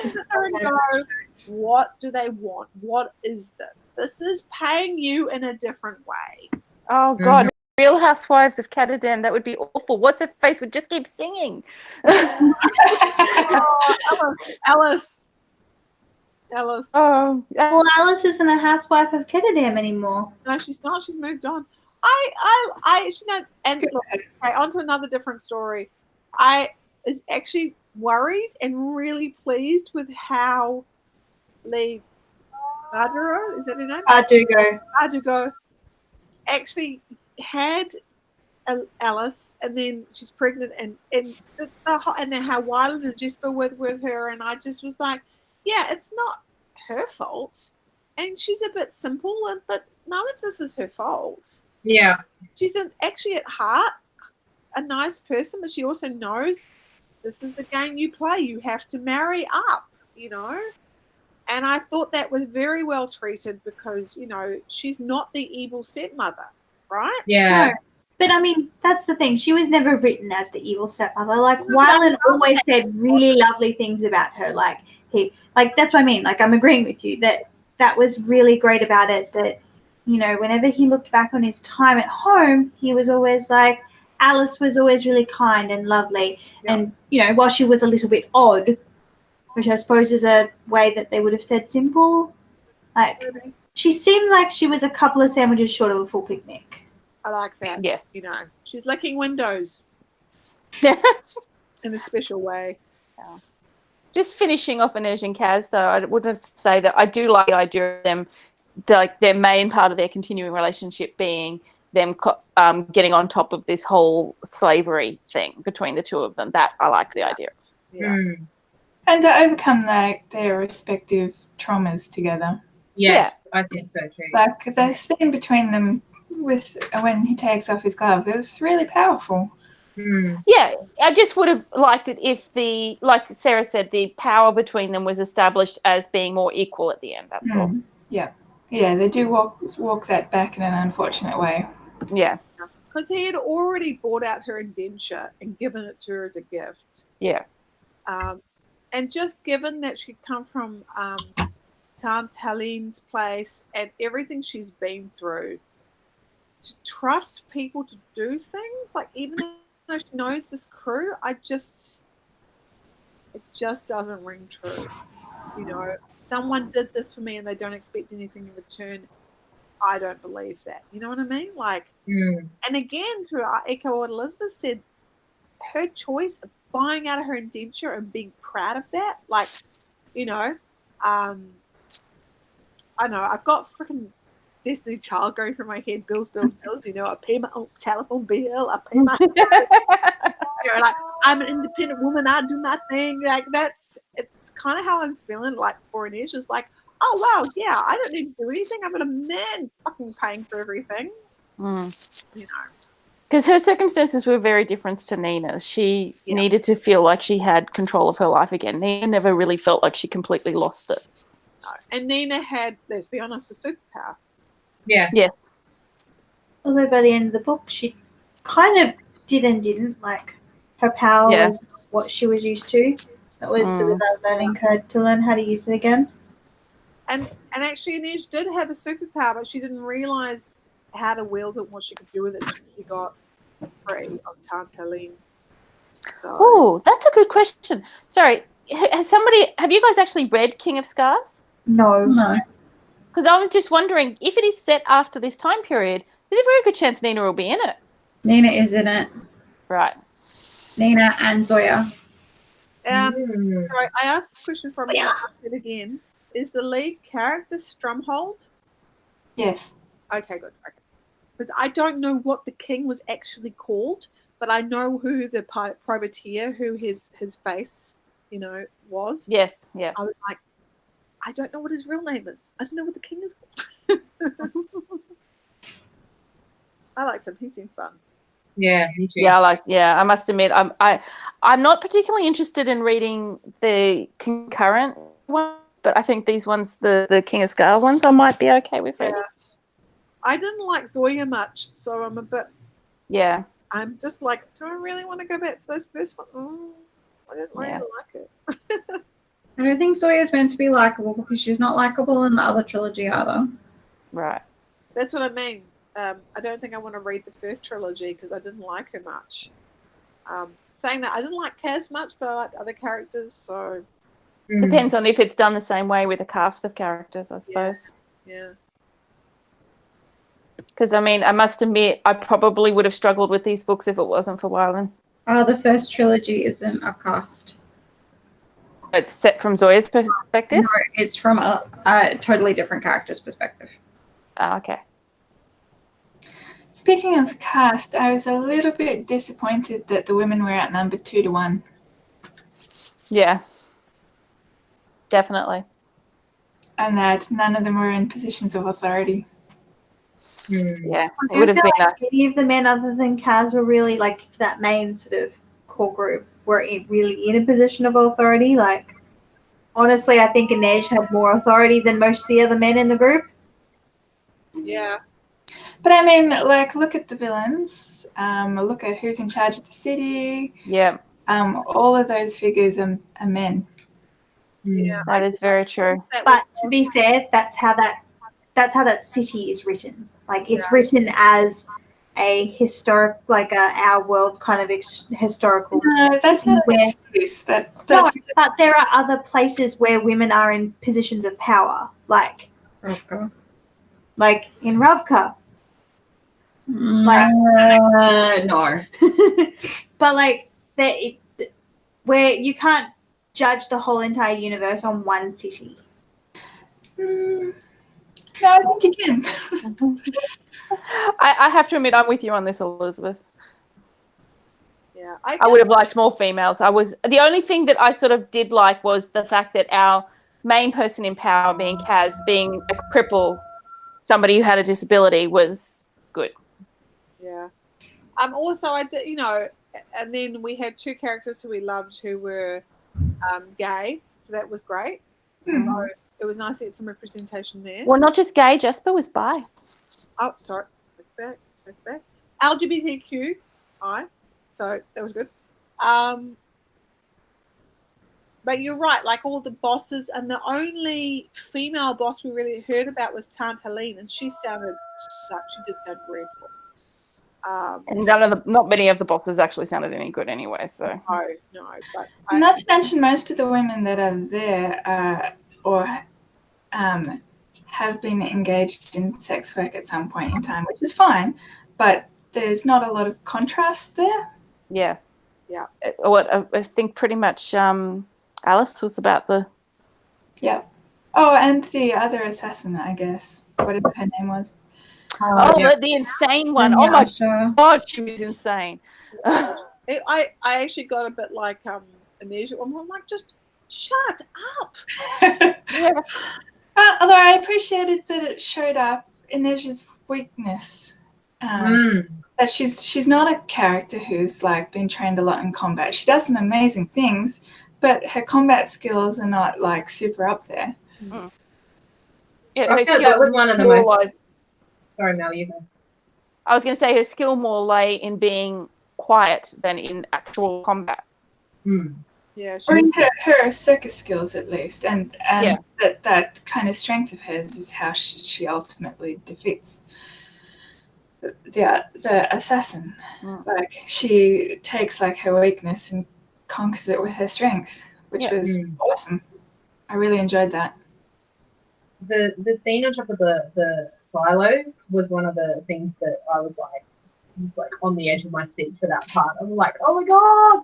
sit there and go, what do they want? What is this? This is paying you in a different way. Oh God, Real Housewives of Ketterdam, that would be awful. What's her face would just keep singing. Alice. Oh, Well, Alice isn't a housewife of Ketterdam anymore. No, she's not. She's moved on. I and look, okay, on to another different story. I is actually worried and really pleased with how Lee Bardero, is that her name? Bardugo actually had Alice, and then she's pregnant, and then how Wyland and Jesper with her, and I just was like, yeah, it's not her fault, and she's a bit simple, but none of this is her fault. Yeah, she's actually at heart a nice person, but she also knows this is the game you play. You have to marry up, And I thought that was very well treated because, she's not the evil stepmother, right? Yeah. No. But I mean, that's the thing. She was never written as the evil stepmother. Like Wyland always said really lovely things about her. Like that's what I mean. Like I'm agreeing with you that was really great about it. That whenever he looked back on his time at home, he was always like Alice was always really kind and lovely. Yeah. And while she was a little bit odd, which I suppose is a way that they would have said simple, like she seemed like she was a couple of sandwiches short of a full picnic. I like that. Yes. She's licking windows in a special way. Yeah. Just finishing off Inej and Kaz, though, I wouldn't say that I do like the idea of them, their main part of their continuing relationship being them getting on top of this whole slavery thing between the two of them. That I like the idea of. Yeah. And to overcome their respective traumas together. Yes, yeah. I think so too. Like the scene between them with when he takes off his glove, it was really powerful. Yeah, I just would have liked it if like Sarah said, the power between them was established as being more equal at the end. That's all. Yeah, they do walk that back in an unfortunate way. Yeah, because he had already bought out her indenture and given it to her as a gift. Yeah, and just given that she'd come from Aunt Helene's place and everything she's been through, to trust people to do things, like even though she knows this crew, it just doesn't ring true. Someone did this for me and they don't expect anything in return. I don't believe that. You know what I mean? And again, to echo what Elizabeth said, her choice of buying out of her indenture and being proud of that, I know I've got freaking Destiny Child going through my head. Bills. I pay my own telephone bill. I pay my. I'm an independent woman. I do my thing. Like it's kind of how I'm feeling. Like for Inej, is like, oh wow, yeah, I don't need to do anything. I've got a man fucking paying for everything. You know, because her circumstances were very different to Nina's. She needed to feel like she had control of her life again. Nina never really felt like she completely lost it. and Nina had, let's be honest, a superpower. Yeah. Yes. Although by the end of the book, she kind of didn't. Like, her power was what she was used to. It was sort of a learning curve to learn how to use it again. And actually, Inej did have a superpower, but she didn't realize how to wield it, what she could do with it until she got free of Tante Helene. So, Oh, that's a good question. Sorry, have you guys actually read King of Scars? No. Because I was just wondering, if it is set after this time period, there's a very good chance Nina will be in it. Nina is in it. Right. Nina and Zoya. sorry, I asked this question from you. I'll ask it again. Is the lead character Strumhold? Yes. Okay, good. Okay. Because I don't know what the king was actually called, but I know who the privateer, who his face, was. Yes, yeah. I was like, I don't know what his real name is. I don't know what the king is called. I liked him. He seemed fun. Yeah, me too. Yeah, I must admit, I'm not particularly interested in reading the concurrent ones, but I think these ones, the King of Scar ones, I might be okay with reading. I didn't like Zoya much, so I'm a bit. Yeah. I'm just like, do I really want to go back to those first ones? I didn't really like it. I don't think Zoya's meant to be likable because she's not likable in the other trilogy either. Right. That's what I mean. I don't think I want to read the first trilogy because I didn't like her much. Saying that, I didn't like Kaz much, but I liked other characters, so. Depends on if it's done the same way with a cast of characters, I suppose. Yeah. Because, I mean, I must admit, I probably would have struggled with these books if it wasn't for Wylan. The first trilogy isn't a cast. It's set from Zoya's perspective? No, it's from a totally different character's perspective. Okay. Speaking of cast, I was a little bit disappointed that the women were outnumbered 2-1. Yeah. Definitely. And that none of them were in positions of authority. Yeah, it would have been nice. Any of the men other than Kaz were really, like, that main sort of core group were really in a position of authority. Like, honestly, I think Inej had more authority than most of the other men in the group. Yeah. But I mean, like, look at the villains. Look at who's in charge of the city. Yeah. All of those figures are men. Yeah. That is very true. But to be fair, that's how that city is written. Like, it's written as a historic, like our world kind of historical. No, that's not an excuse. But there are other places where women are in positions of power, like Ravka. Like in Ravka. No. But like where you can't judge the whole entire universe on one city. No, I think you can. I have to admit, I'm with you on this, Elizabeth. Yeah, I would have liked more females. The only thing that I sort of did like was the fact that our main person in power, being Kaz, being a cripple, somebody who had a disability, was good. Yeah. Also, I did, and then we had two characters who we loved who were gay, so that was great. So it was nice to get some representation there. Well, not just gay, Jasper was bi. Oh, sorry. Back. LGBTQI. So that was good. But you're right, like all the bosses, and the only female boss we really heard about was Tante Helene, and she did sound dreadful. And not many of the bosses actually sounded any good anyway. So no. But not to mention most of the women that are there or have been engaged in sex work at some point in time, which is fine, but there's not a lot of contrast there. Yeah. Yeah. I think pretty much Alice was about the. Yeah. Oh, and the other assassin, I guess, whatever her name was. The insane one. Oh my God, she was insane. I actually got a bit like Anesia at one point. I'm like, just shut up. Yeah. Although I appreciated that it showed up Inesia's weakness. That she's not a character who's like been trained a lot in combat. She does some amazing things, but her combat skills are not like super up there. Yeah, I felt that was one of the most. Sorry, Mel, you go. I was going to say her skill more lay in being quiet than in actual combat. Yeah, Or in her circus skills at least, and Yeah. that kind of strength of hers is how she ultimately defeats the assassin. Like she takes like her weakness and conquers it with her strength, which was awesome. I really enjoyed that. The scene on top of the silos was one of the things that I was like on the edge of my seat for that part. I was like, oh my god!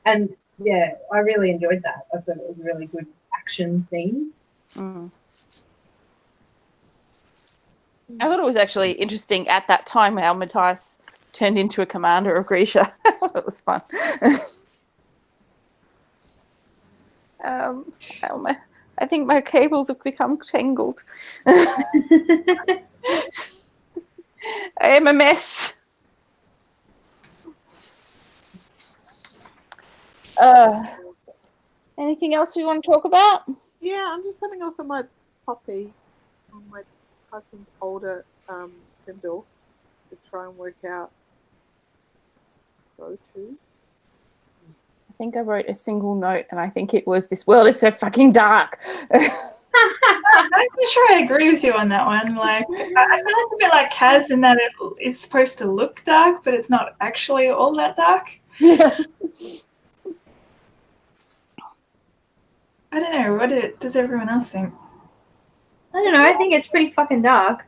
And yeah, I really enjoyed that. I thought it was a really good action scene. I thought it was actually interesting at that time how Matthias turned into a commander of Grisha. It was fun. I think my cables have become tangled. I am a mess. Anything else we want to talk about? Yeah, I'm just having a look at my copy on my husband's older Kindle to try and work out go to. I think I wrote a single note, and I think it was, "This world is so fucking dark." I'm not sure I agree with you on that one. Like, I feel it's a bit like Kaz in that it is supposed to look dark, but it's not actually all that dark. Yeah. I don't know. What does everyone else think? I don't know. I think it's pretty fucking dark.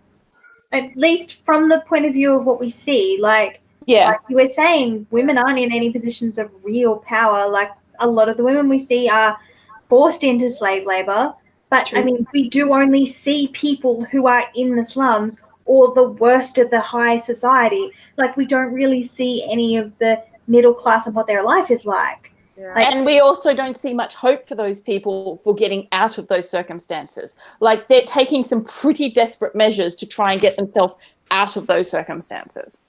At least from the point of view of what we see. Like you were saying, women aren't in any positions of real power. Like a lot of the women we see are forced into slave labor. But True. I mean, we do only see people who are in the slums or the worst of the high society. Like we don't really see any of the middle class and what their life is like. Yeah. And we also don't see much hope for those people for getting out of those circumstances. Like they're taking some pretty desperate measures to try and get themselves out of those circumstances.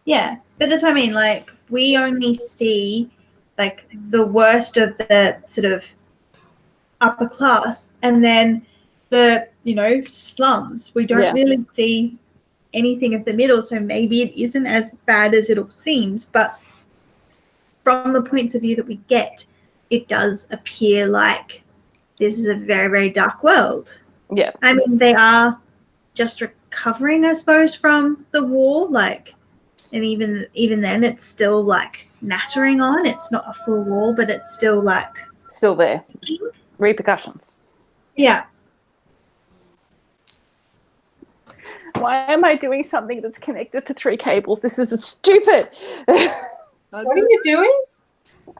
Yeah, but that's what I mean. Like we only see like the worst of the sort of upper class, and then the slums. We don't really see anything of the middle. So maybe it isn't as bad as it seems, but from the points of view that we get, it does appear like this is a very, very dark world. Yeah. I mean, they are just recovering, I suppose, from the war. Like, and even then, it's still like nattering on. It's not a full war, but it's still like still there. Repercussions. Yeah. Why am I doing something that's connected to 3 cables? This is stupid. What are you doing?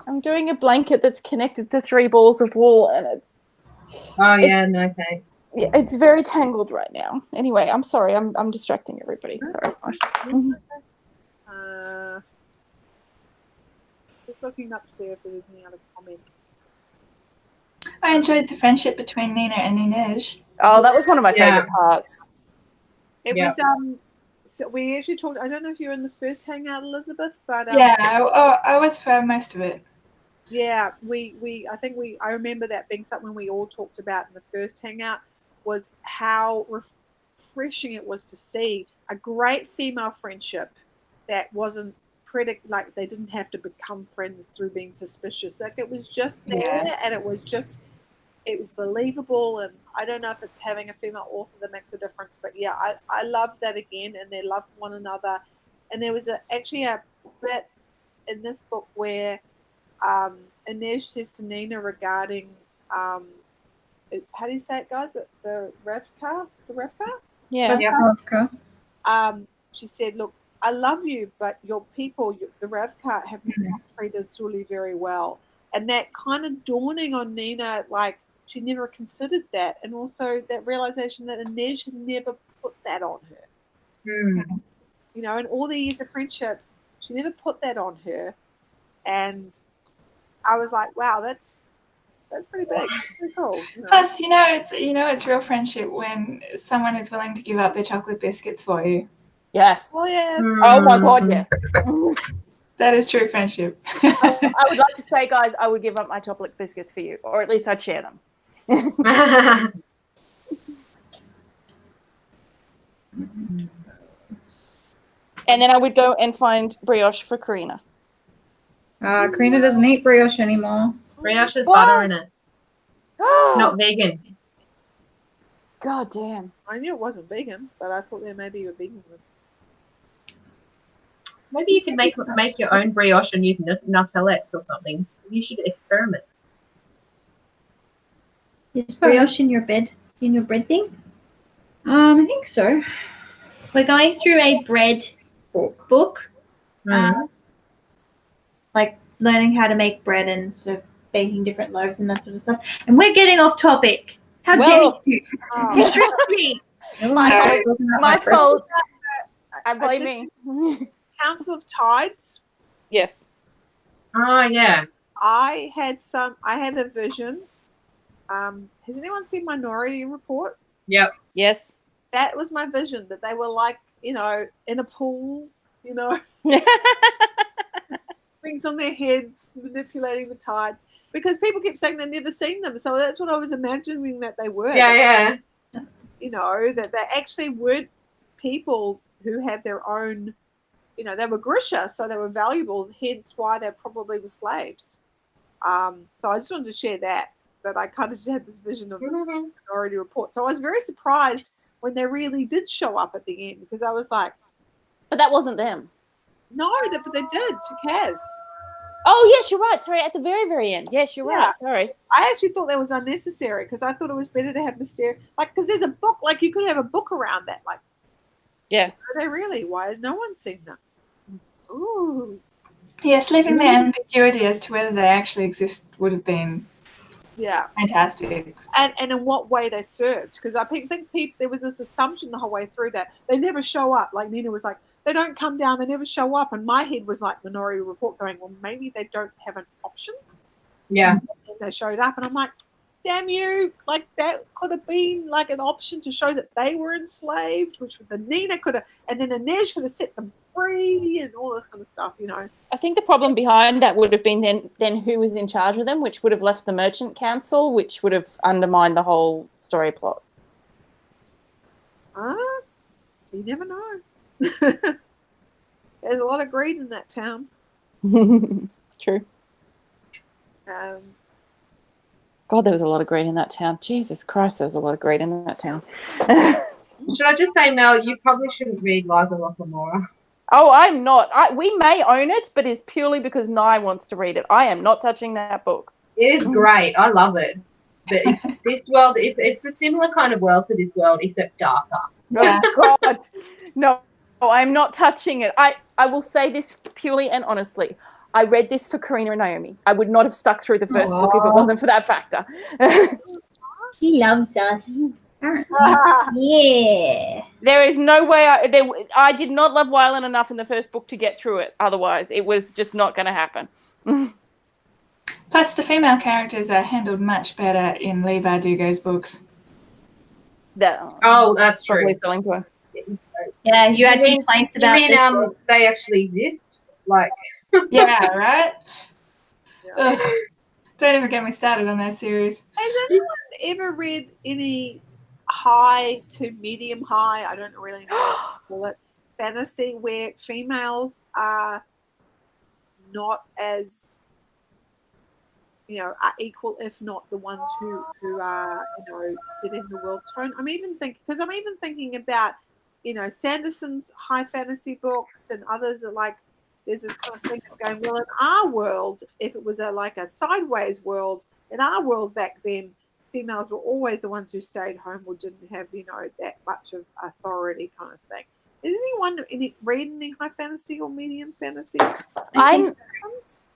I'm doing a blanket that's connected to 3 balls of wool, and it's. Oh yeah, no thanks. Yeah, it's very tangled right now. Anyway, I'm sorry. I'm distracting everybody. Sorry. Just looking up to see if there's any other comments. I enjoyed the friendship between Nina and Inej. Oh, that was one of my favorite parts. It was so we actually talked. I don't know if you were in the first hangout, Elizabeth, but I was for most of it. Yeah, I remember that being something we all talked about in the first hangout, was how refreshing it was to see a great female friendship that wasn't like they didn't have to become friends through being suspicious. Like it was just there, and it was believable. And I don't know if it's having a female author that makes a difference, but yeah, I loved that again, and they loved one another. And there was actually a bit in this book where Inej says to Nina regarding how do you say it, guys? The Revka? Yeah. Revka. She said, "Look, I love you, but your people, the Revka, have not treated Sully very well." And that kind of dawning on Nina, like she never considered that, and also that realization that Inej had never put that on her. You know, in all the years of friendship, she never put that on her. and I was like, wow, that's pretty big. That's pretty cool. Plus, it's real friendship when someone is willing to give up their chocolate biscuits for you. Yes. Oh yes. Oh my God, yes. That is true friendship. I would like to say, guys, I would give up my chocolate biscuits for you, or at least I'd share them. And then I would go and find brioche for Karina. Karina doesn't eat brioche anymore. Brioche has What? butter in it. Not vegan. God damn. I knew it wasn't vegan, but I thought there maybe you were vegan. Maybe you could make your own brioche and use Nutellex or something. You should experiment. Is brioche in your bread thing? I think so. We're going through a bread book. Like learning how to make bread and sort of baking different loaves and that sort of stuff. And we're getting off topic. How dare you? Interrupt me. My fault. I blame me. Council of Tides. Yes. Oh, yeah. I had a vision. Has anyone seen Minority Report? Yep. Yes. That was my vision, that they were like, in a pool, things on their heads, manipulating the tides. Because people keep saying they've never seen them. So that's what I was imagining that they were. Yeah, yeah. That they actually weren't people who had their own, they were Grisha, so they were valuable, hence why they probably were slaves. So I just wanted to share that I kind of just had this vision of Minority Report. So I was very surprised when they really did show up at the end, because I was like, but that wasn't them. No, but they did to Kaz. Oh, yes, you're right. Sorry, at the very, very end. Yes, you're right. Sorry. I actually thought that was unnecessary, because I thought it was better to have mysterious, because there's a book, you could have a book around that, yeah. Are they really? Why has no one seen them? Ooh. Yes, leaving the ambiguity as to whether they actually exist would have been fantastic. And in what way they served, because I think there was this assumption the whole way through that they never show up. Like Nina was like, they don't come down, they never show up. And my head was like Minority Report going, well, maybe they don't have an option. Yeah. And they showed up, and I'm like, damn you, that could have been an option to show that they were enslaved, which the Nina could have, and then Inej could have set them free and all this kind of stuff, I think the problem behind that would have been then who was in charge of them, which would have left the Merchant Council, which would have undermined the whole story plot. You never know. There's a lot of greed in that town. True. God, there was a lot of greed in that town. Jesus Christ, there was a lot of greed in that town. Should I just say, Mel, you probably shouldn't read Liza Lockamora. Oh, I'm not. We may own it, but it's purely because Nye wants to read it. I am not touching that book. It is great. I love it. But this world, it's a similar kind of world to this world, except darker. Yeah. Oh, God. No, I'm not touching it. I will say this purely and honestly. I read this for Karina and Naomi. I would not have stuck through the first book if it wasn't for that factor. She loves us. Yeah. There is no way I did not love Wylan enough in the first book to get through it. Otherwise, it was just not going to happen. Plus, the female characters are handled much better in Leigh Bardugo's books. That's true. Selling point. Yeah, you had complaints about this. They actually exist? Yeah, right? Yeah. Don't even get me started on that series. Has anyone ever read any high to medium high, I don't really know what to call it, fantasy where females are not as, are equal, if not the ones who are, setting the world tone? I'm even thinking about, Sanderson's high fantasy books, and others are there's this kind of thing of going, well, in our world, if it was a sideways world, in our world back then, females were always the ones who stayed home or didn't have, that much of authority kind of thing. Is anyone reading any high fantasy or medium fantasy? I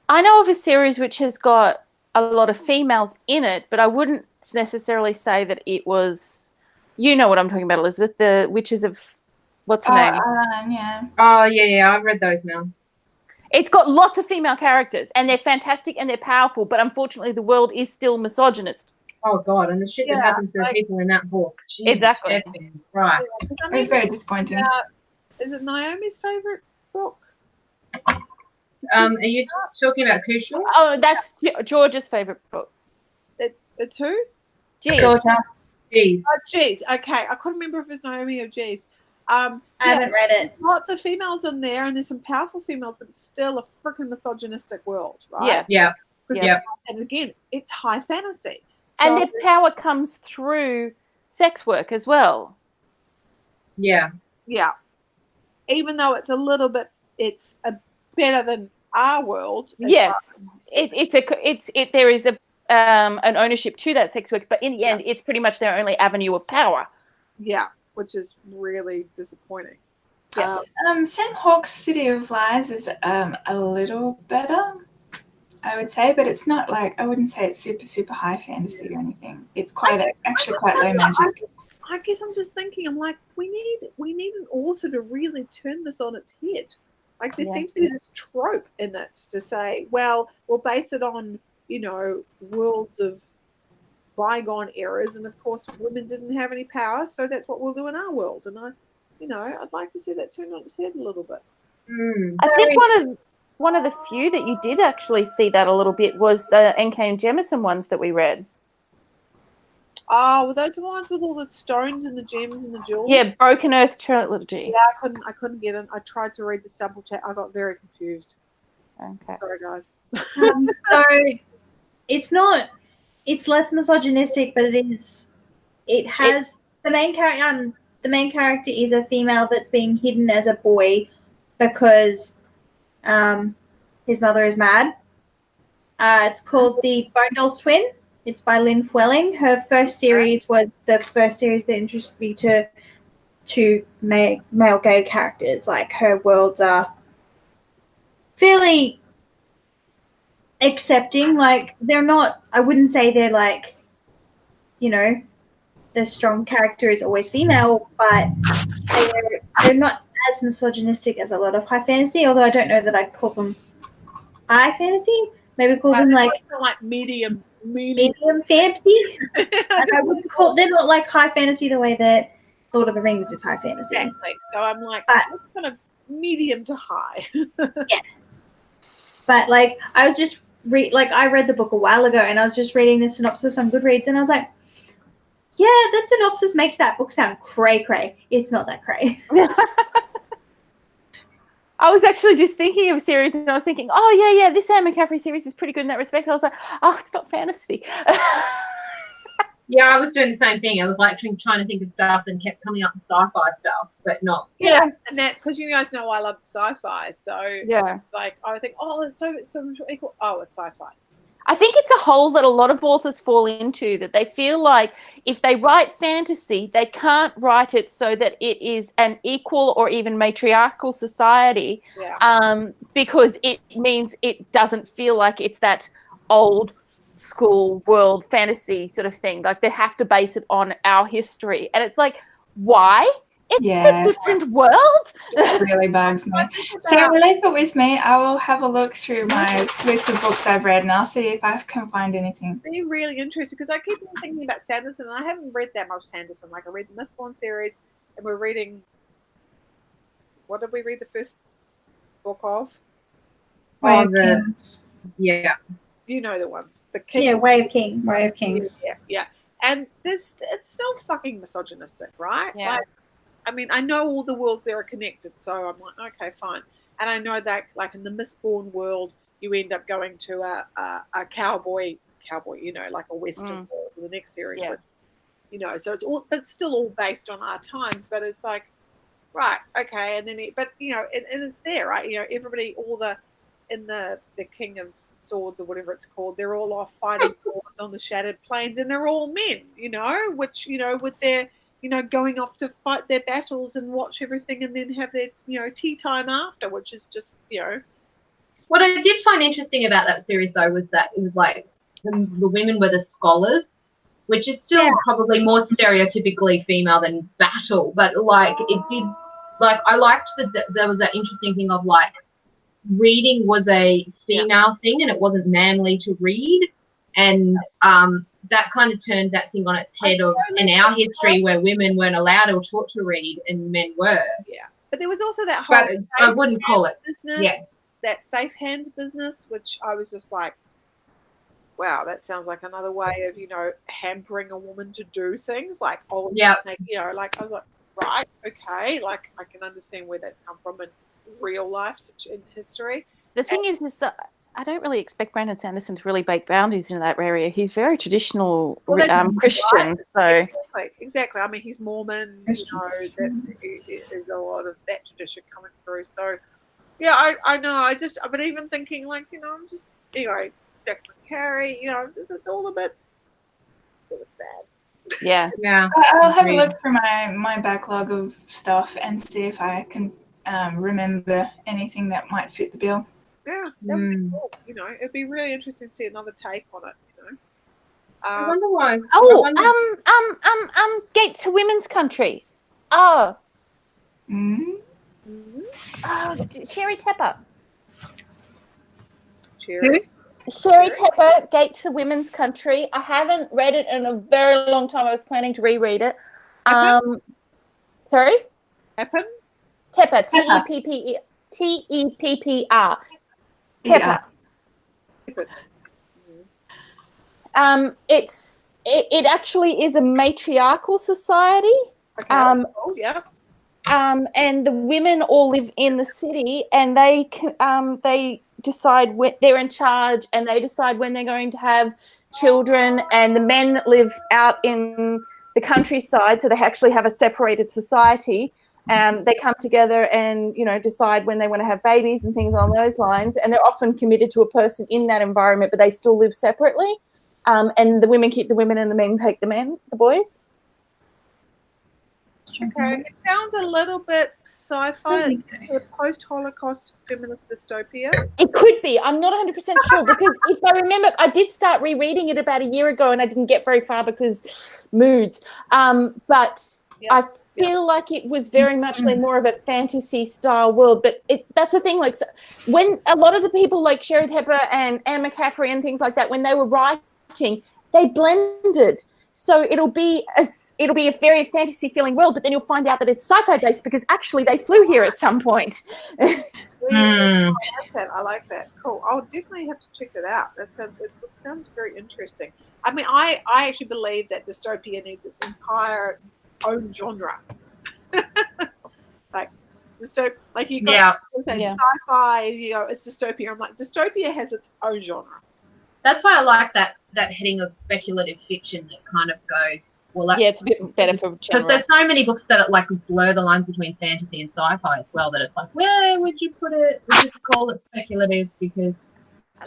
know of a series which has got a lot of females in it, but I wouldn't necessarily say that it was, you know what I'm talking about, Elizabeth, the Witches of, what's the name? Yeah. Oh, yeah, I've read those now. It's got lots of female characters, and they're fantastic and they're powerful, but unfortunately the world is still misogynist. Oh God, and the shit that happens to the people in that book. Jesus Exactly. effing Christ. Yeah, 'cause I It was mean, very disappointing. is it Naomi's favorite book? Are you talking about Kushal? Oh, that's George's favorite book. It's who? Geez. Georgia. Jeez. Oh, geez. Okay, I couldn't remember if it was Naomi or Geez. I haven't read it. Lots of females in there, and there's some powerful females, but it's still a freaking misogynistic world, right? Yeah. Yeah. 'Cause Yeah. And again, it's high fantasy. And So- their power comes through sex work as well. Yeah. yeah, even though it's better than our world. as Yes. far as- There is an ownership to that sex work, but in the end, it's pretty much their only avenue of power. yeah, which is really disappointing. Yeah. Sam Hawke's City of Lies is a little better, I would say, but it's not like, I wouldn't say it's super, super high fantasy or anything. It's actually quite low magic. I guess I'm just thinking, I'm like, we need an author to really turn this on its head. Like there Yeah. seems to be this trope in it to say, well, we'll base it on, worlds of bygone eras, and of course women didn't have any power, so that's what we'll do in our world. And I'd like to see that turn on its head a little bit. I think one of the few that you did actually see that a little bit was the N.K. and Jemisin ones that we read. Oh, well, those are the ones with all the stones and the gems and the jewels. Yeah, Broken Earth Trilogy. Yeah, I couldn't get in. I tried to read the sample chat. I got very confused. Okay. Sorry, guys. So it's less misogynistic, but it has the main character. The main character is a female that's being hidden as a boy because his mother is mad. It's called The Bone Dolls Twin. It's by Lynn Fwelling. Her first series was the first series that introduced me to male gay characters. Like, her worlds are fairly accepting. Like, they're not, I wouldn't say they're like, the strong character is always female, but they're not as misogynistic as a lot of high fantasy, although I don't know that I'd call them high fantasy. Maybe call them like medium fantasy. Like, I wouldn't call, they're not like high fantasy the way that Lord of the Rings is high fantasy. Exactly. So I'm like, it's kind of medium to high. Yeah. But like, I was just I read the book a while ago, and I was just reading the synopsis on Goodreads, and I was like, yeah, that synopsis makes that book sound cray. It's not that cray. I was actually just thinking of a series, and I was thinking, oh, yeah, this Anne McCaffrey series is pretty good in that respect. I was like, oh, it's not fantasy. Yeah, I was doing the same thing. I was like trying to think of stuff and kept coming up with sci-fi stuff, but not. Yeah, and that, because you guys know I love sci-fi, so Yeah. like I think, oh, it's so equal. Oh, it's sci-fi. I think it's a hole that a lot of authors fall into, that they feel like if they write fantasy, they can't write it so that it is an equal or even matriarchal society, because it means it doesn't feel like it's that old school world fantasy sort of thing. Like, they have to base it on our history. And it's like, why? It's a different world. It really bugs me. So leave it with me. I will have a look through my list of books I've read, and I'll see if I can find anything. Be really interested, because I keep on thinking about Sanderson, and I haven't read that much Sanderson. Like, I read the Mistborn series, and we're reading. What did we read the first book of? Yeah. You know the ones. The King. Yeah, Way of Kings. Way of Kings. Yeah. And it's still fucking misogynistic, right? Yeah. Like, I mean, I know all the worlds there are connected, so I'm like, okay, fine. And I know that, like, in the Mistborn world, you end up going to a cowboy, like a Western world in the next series. Yeah. But, so it's still all based on our times, but it's like, right, okay. And then, and it's there, right? Everybody, in the King of Swords or whatever it's called, they're all off fighting wars on the Shattered Plains, and they're all men, which, with their, going off to fight their battles and watch everything, and then have their, tea time after, which is just, What I did find interesting about that series, though, was that it was like the women were the scholars, which is still probably more stereotypically female than battle. But, like, it did, like, I liked that there was that interesting thing of, like, reading was a female thing and it wasn't manly to read, and that kind of turned that thing on its head of in our history where women weren't allowed or taught to read and men were. Yeah, but there was also that whole. But I wouldn't call it. Business, Yeah. That safe hand business, which I was just like, wow, that sounds like another way of, hampering a woman to do things. Like, like I was like, right, okay, like I can understand where that's come from in real life in history. The thing is that I don't really expect Brandon Sanderson to really break boundaries in that area. He's very traditional Christian, so exactly. I mean, he's Mormon. That is a lot of that tradition coming through. So, yeah, I know. But even thinking like, I'm just, Declan Carey, it's all a bit sad. Yeah. I'll have a look through my backlog of stuff and see if I can remember anything that might fit the bill. Yeah, that would be cool. It'd be really interesting to see another take on it. I wonder why. Gate to Women's Country. Oh. Sherry Tepper. Sherry Tepper, Gate to Women's Country. I haven't read it in a very long time. I was planning to reread it. Sorry? Tepper? Tepper. T-E-P-P-E. T-E-P-P-R. Tepper. It actually is a matriarchal society. Okay. And the women all live in the city, and they decide when they're in charge, and they decide when they're going to have children. And the men live out in the countryside, so they actually have a separated society. They come together and, decide when they want to have babies and things along those lines. And they're often committed to a person in that environment, but they still live separately. And the women keep the women and the men take the boys. Okay, it sounds a little bit sci-fi. It's a post-Holocaust feminist dystopia. It could be. I'm not 100% sure because if I remember, I did start rereading it about a year ago and I didn't get very far because moods. But I feel like it was very much like more of a fantasy style world. But that's the thing. Like when a lot of the people like Sherry Tepper and Anne McCaffrey and things like that, when they were writing, they blended. So it'll be a very fantasy feeling world, but then you'll find out that it's sci-fi based because actually they flew here at some point. I like that. Cool. I'll definitely have to check it out. It sounds very interesting. I mean, I actually believe that dystopia needs its entire own genre. Like you got sci-fi, it's dystopia. I'm like, dystopia has its own genre. That's why I like that heading of speculative fiction that kind of goes, it's a bit better for because there's so many books that like blur the lines between fantasy and sci-fi as well, that it's like, where would you put it? Would you call it speculative? Because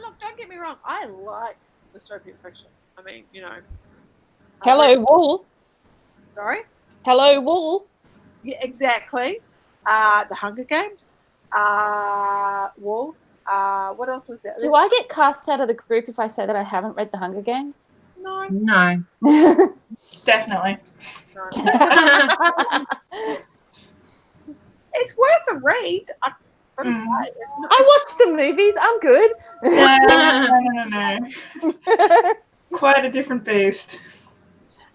look, don't get me wrong, I like dystopian fiction. I mean, Hello, Wool. Sorry? Hello, Wool. Yeah, exactly. The Hunger Games. Wool. What else was there? Do I get cast out of the group if I say that I haven't read The Hunger Games? No. Definitely. No. It's worth a read. I watched the movies. I'm good. No. Quite a different beast.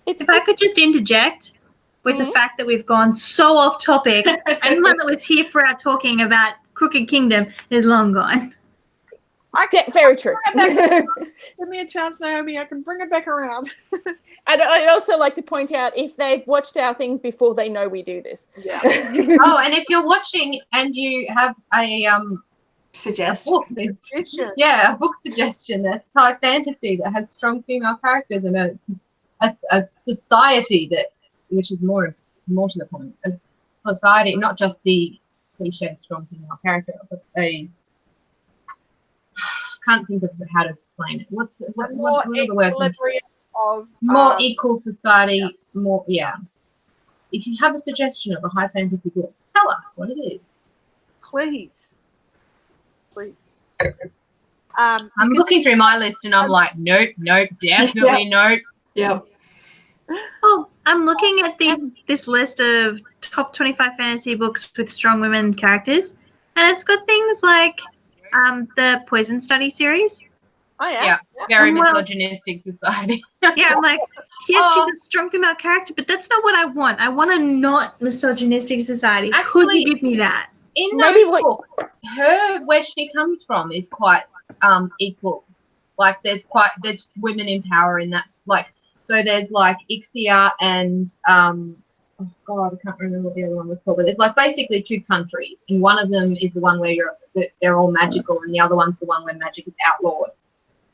If I could just interject with the fact that we've gone so off topic, and one that was here for our talking about Crooked Kingdom is long gone. Very true. Give me a chance, Naomi. I can bring it back around. I'd also like to point out, if they've watched our things before, they know we do this. Yeah. And if you're watching and you have a suggestion, a book suggestion that's high fantasy that has strong female characters and a society which is more to the point. It's society, not just the cliche strong female character, but can't think of how to explain it. What are the words? More equal society, more. If you have a suggestion of a high fantasy book, tell us what it is. Please. I'm looking through my list and I'm like, nope, definitely nope. Yeah. Oh, I'm looking at this list of top 25 fantasy books with strong women characters, and it's got things like the Poison Study series. Oh Yeah. Very Well- misogynistic society. Yeah, I'm like, yes, she's a strong female character, but that's not what I want. I want a not misogynistic society. Could Actually- you give me that? In Maybe those what- books, where she comes from is quite equal. Like there's women in power in that. Like so there's like Ixia and oh god, I can't remember what the other one was called. But there's like basically two countries, and one of them is the one where they're all magical, and the other one's the one where magic is outlawed.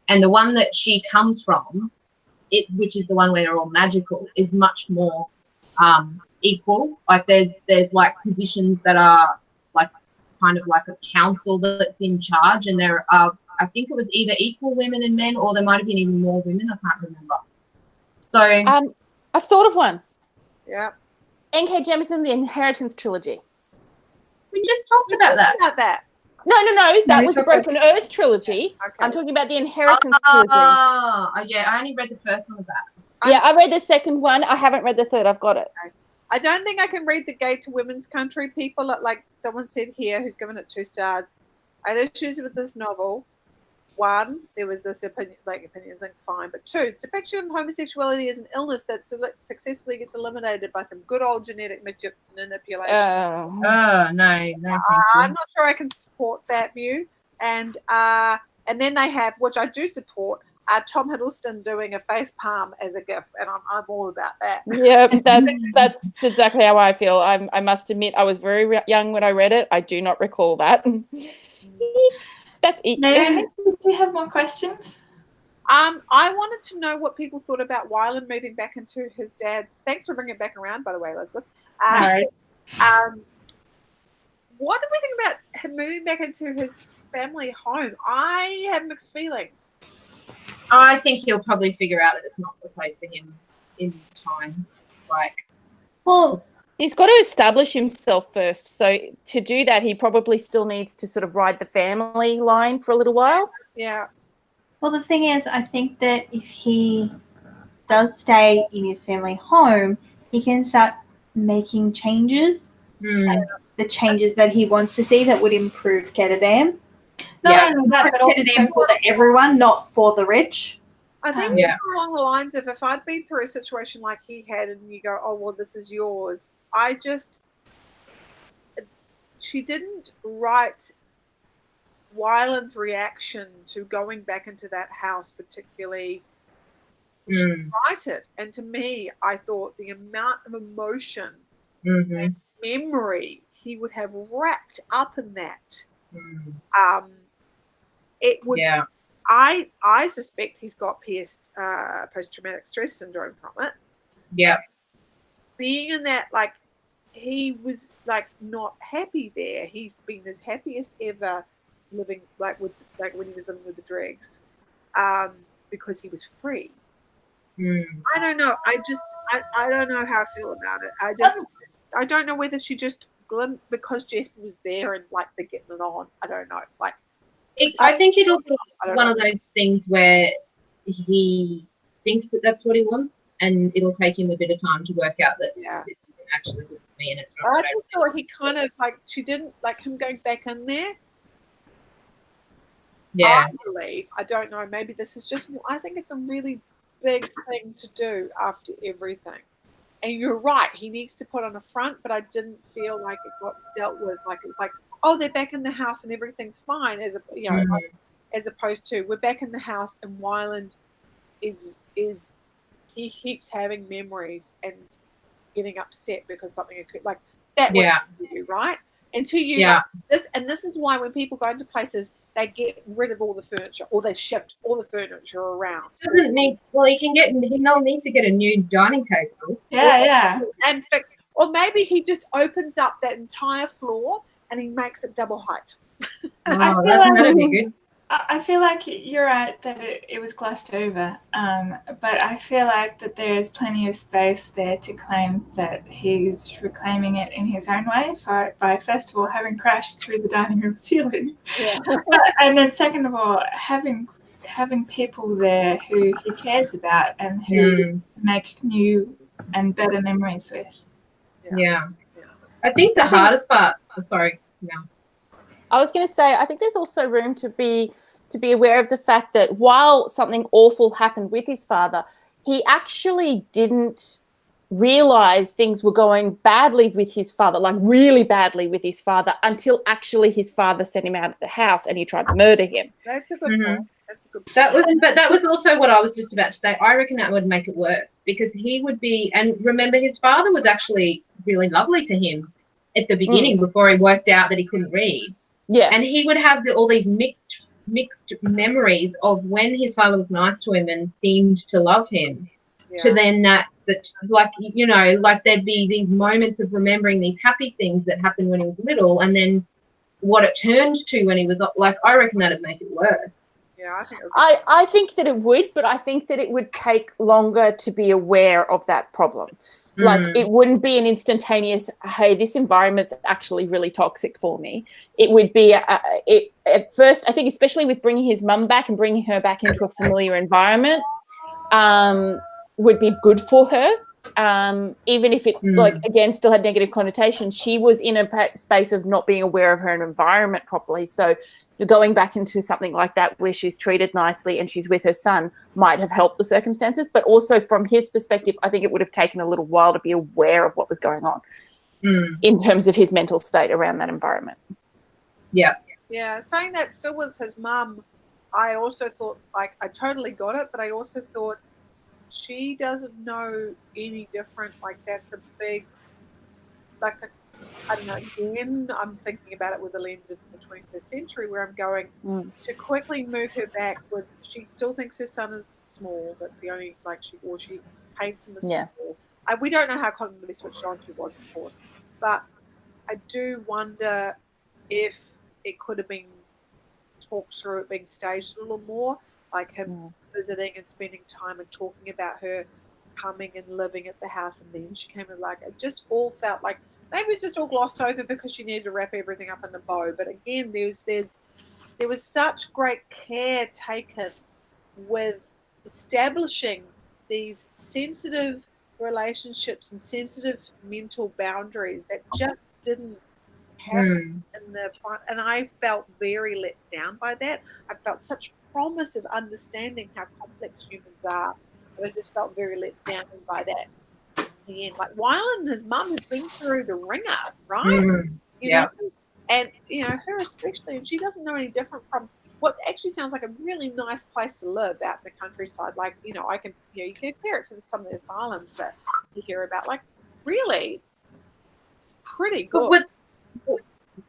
And the one that she comes from, which is the one where they're all magical, is much more equal. Like there's like positions that are like kind of like a council that's in charge, and there are, I think it was either equal women and men, or there might have been even more women. I can't remember. So I've thought of one. Yeah. N.K. Jemisin, the Inheritance trilogy. we just talked about that. About that. No. That we was the talked Broken Earth trilogy. Okay. I'm talking about the Inheritance trilogy. Yeah, I only read the first one of that. Yeah, I read the second one. I haven't read the third. I've got it. I don't think I can read The Gate to Women's Country. People, like someone said here, who's given it 2 stars. I had issues with this novel. 1, there was this opinions, like fine, but 2, the depiction of homosexuality as an illness that successfully gets eliminated by some good old genetic manipulation. Oh no, thank you. I'm not sure I can support that view. And then they have, which I do support, Tom Hiddleston doing a face palm as a gif, and I'm all about that. Yeah, that's exactly how I feel. I must admit, I was very young when I read it. I do not recall that. That's it. Naomi, do you have more questions? I wanted to know what people thought about Wyland moving back into his dad's. Thanks for bringing it back around, by the way, Elizabeth. Alright. What do we think about him moving back into his family home? I have mixed feelings. I think he'll probably figure out that it's not the place for him in time. Like, Well, He's got to establish himself first. So to do that, he probably still needs to sort of ride the family line for a little while. Yeah. well, the thing is, I think that if he does stay in his family home, he can start making changes, the changes that he wants to see that would improve Ketterdam. Not only that, but also Ketterdam for everyone, not for the rich. I think Yeah. along the lines of if I'd been through a situation like he had and you go, oh, well, this is yours. She didn't write Wyland's reaction to going back into that house particularly. She didn't write it. And to me, I thought the amount of emotion and memory he would have wrapped up in that. It would. Yeah. I suspect he's got post-traumatic stress syndrome from it. Yeah. Being in that, like, he was like not happy there. He's been his happiest ever living when he was living with the dregs, because he was free. I don't know. I don't know how I feel about it. I don't know whether she just because Jesper was there and like they're getting it on. I don't know. Like, I think it'll be one of those things where he thinks that that's what he wants, and it'll take him a bit of time to work out that this isn't actually good for me, and it's not. I just thought he kind of like she didn't like him going back in there. Yeah. I believe. I don't know. Maybe this is just. I think it's a really big thing to do after everything. And you're right. He needs to put on a front, but I didn't feel like it got dealt with. Like it was like, oh, they're back in the house and everything's fine. As opposed to we're back in the house and Wyland is he keeps having memories and getting upset because something occurred. Like that would you, right? Until you like this is why when people go into places they get rid of all the furniture or they shift all the furniture around. Doesn't need. Well, he'll need to get a new dining table. Yeah. And fix. Or maybe he just opens up that entire floor and he makes it double height. Oh, that'd be good. I feel like you're right that it was glossed over, but I feel like that there is plenty of space there to claim that he's reclaiming it in his own way by first of all having crashed through the dining room ceiling, and then second of all having people there who he cares about and who make new and better memories with. Yeah. I think the hardest part. I'm sorry. No. I was going to say, I think there's also room to be aware of the fact that while something awful happened with his father, he actually didn't realize things were going badly with his father, like really badly with his father, until actually his father sent him out of the house and he tried to murder him. That's a good Mhm. point. That's a good point. That was also what I was just about to say. I reckon that would make it worse because he would be, and remember his father was actually really lovely to him at the beginning before he worked out that he couldn't read. Yeah. And he would have all these mixed memories of when his father was nice to him and seemed to love him, to then that like, you know, like there'd be these moments of remembering these happy things that happened when he was little, and then what it turned to when he was like, I reckon that'd make it worse. Yeah, I think. I think that it would, but I think that it would take longer to be aware of that problem. Like it wouldn't be an instantaneous, hey, this environment's actually really toxic for me. It would be at first, I think, especially with bringing his mum back and bringing her back into a familiar environment, would be good for her. Even if it, like, again, still had negative connotations, she was in a space of not being aware of her environment properly. So going back into something like that where she's treated nicely and she's with her son might have helped the circumstances. But also from his perspective, I think it would have taken a little while to be aware of what was going on in terms of his mental state around that environment. Yeah. Yeah, saying that still with his mum, I also thought, like, I totally got it, but I also thought she doesn't know any different. Like, that's a big, like, I don't know, again, I'm thinking about it with the lens of the 21st century where I'm going to quickly move her back with, she still thinks her son is small. That's the only, like, she paints him as small. We don't know how cognitively switched on she was, of course, but I do wonder if it could have been talked through, it being staged a little more, like him visiting and spending time and talking about her coming and living at the house, and then she came and, like, it just all felt like maybe it's just all glossed over because she needed to wrap everything up in a bow. But again, there was such great care taken with establishing these sensitive relationships and sensitive mental boundaries that just didn't happen in the front. And I felt very let down by that. I felt such promise of understanding how complex humans are, but I just felt very let down by that. Again, like Wyland and his mum has been through the ringer, right? You know? And her especially, and she doesn't know any different from what actually sounds like a really nice place to live out in the countryside. Like, I can, you can compare it to some of the asylums that you hear about. Like, really, it's pretty good.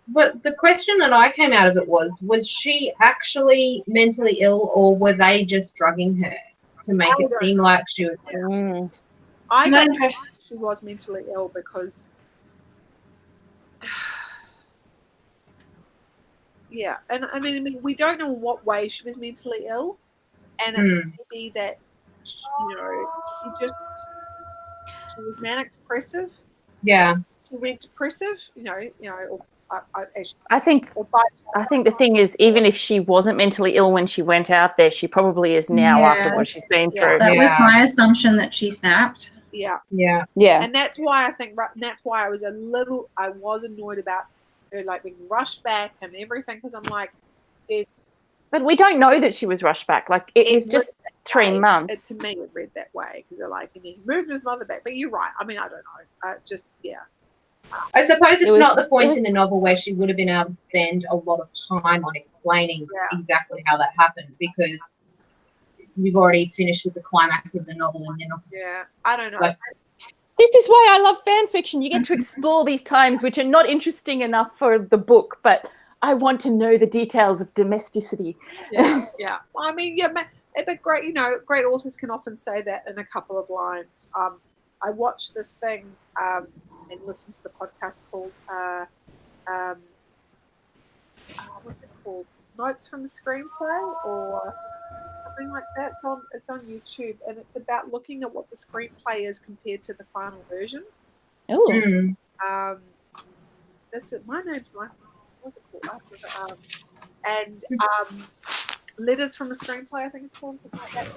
But the question that I came out of it was she actually mentally ill, or were they just drugging her to make it seem like she was? I got the impression she was mentally ill because, yeah, and I mean, we don't know what way she was mentally ill, and it may be that, she was manic depressive. Yeah. She went depressive, I think the thing is, even if she wasn't mentally ill when she went out there, she probably is now after what she's been through. That was my assumption, that she snapped. Yeah. And that's why that's why I was annoyed about her, like, being rushed back and everything, because I'm like, but we don't know that she was rushed back. Like, it was just 3 months. To me, it read that way, because they're like, and he moved his mother back. But you're right. I mean, I don't know. I suppose it's not the point in the novel where she would have been able to spend a lot of time on explaining exactly how that happened, because you've already finished with the climax of the novel, and I don't know. This is why I love fan fiction. You get to explore these times which are not interesting enough for the book, but I want to know the details of domesticity. Yeah. I mean, but great, great authors can often say that in a couple of lines. I watched this thing and listened to the podcast called what's it called? Notes from a Screenplay, or something like that. It's on YouTube, and it's about looking at what the screenplay is compared to the final version. Oh. My name's Michael. What's it called? And Letters from a Screenplay, I think it's called, something like that.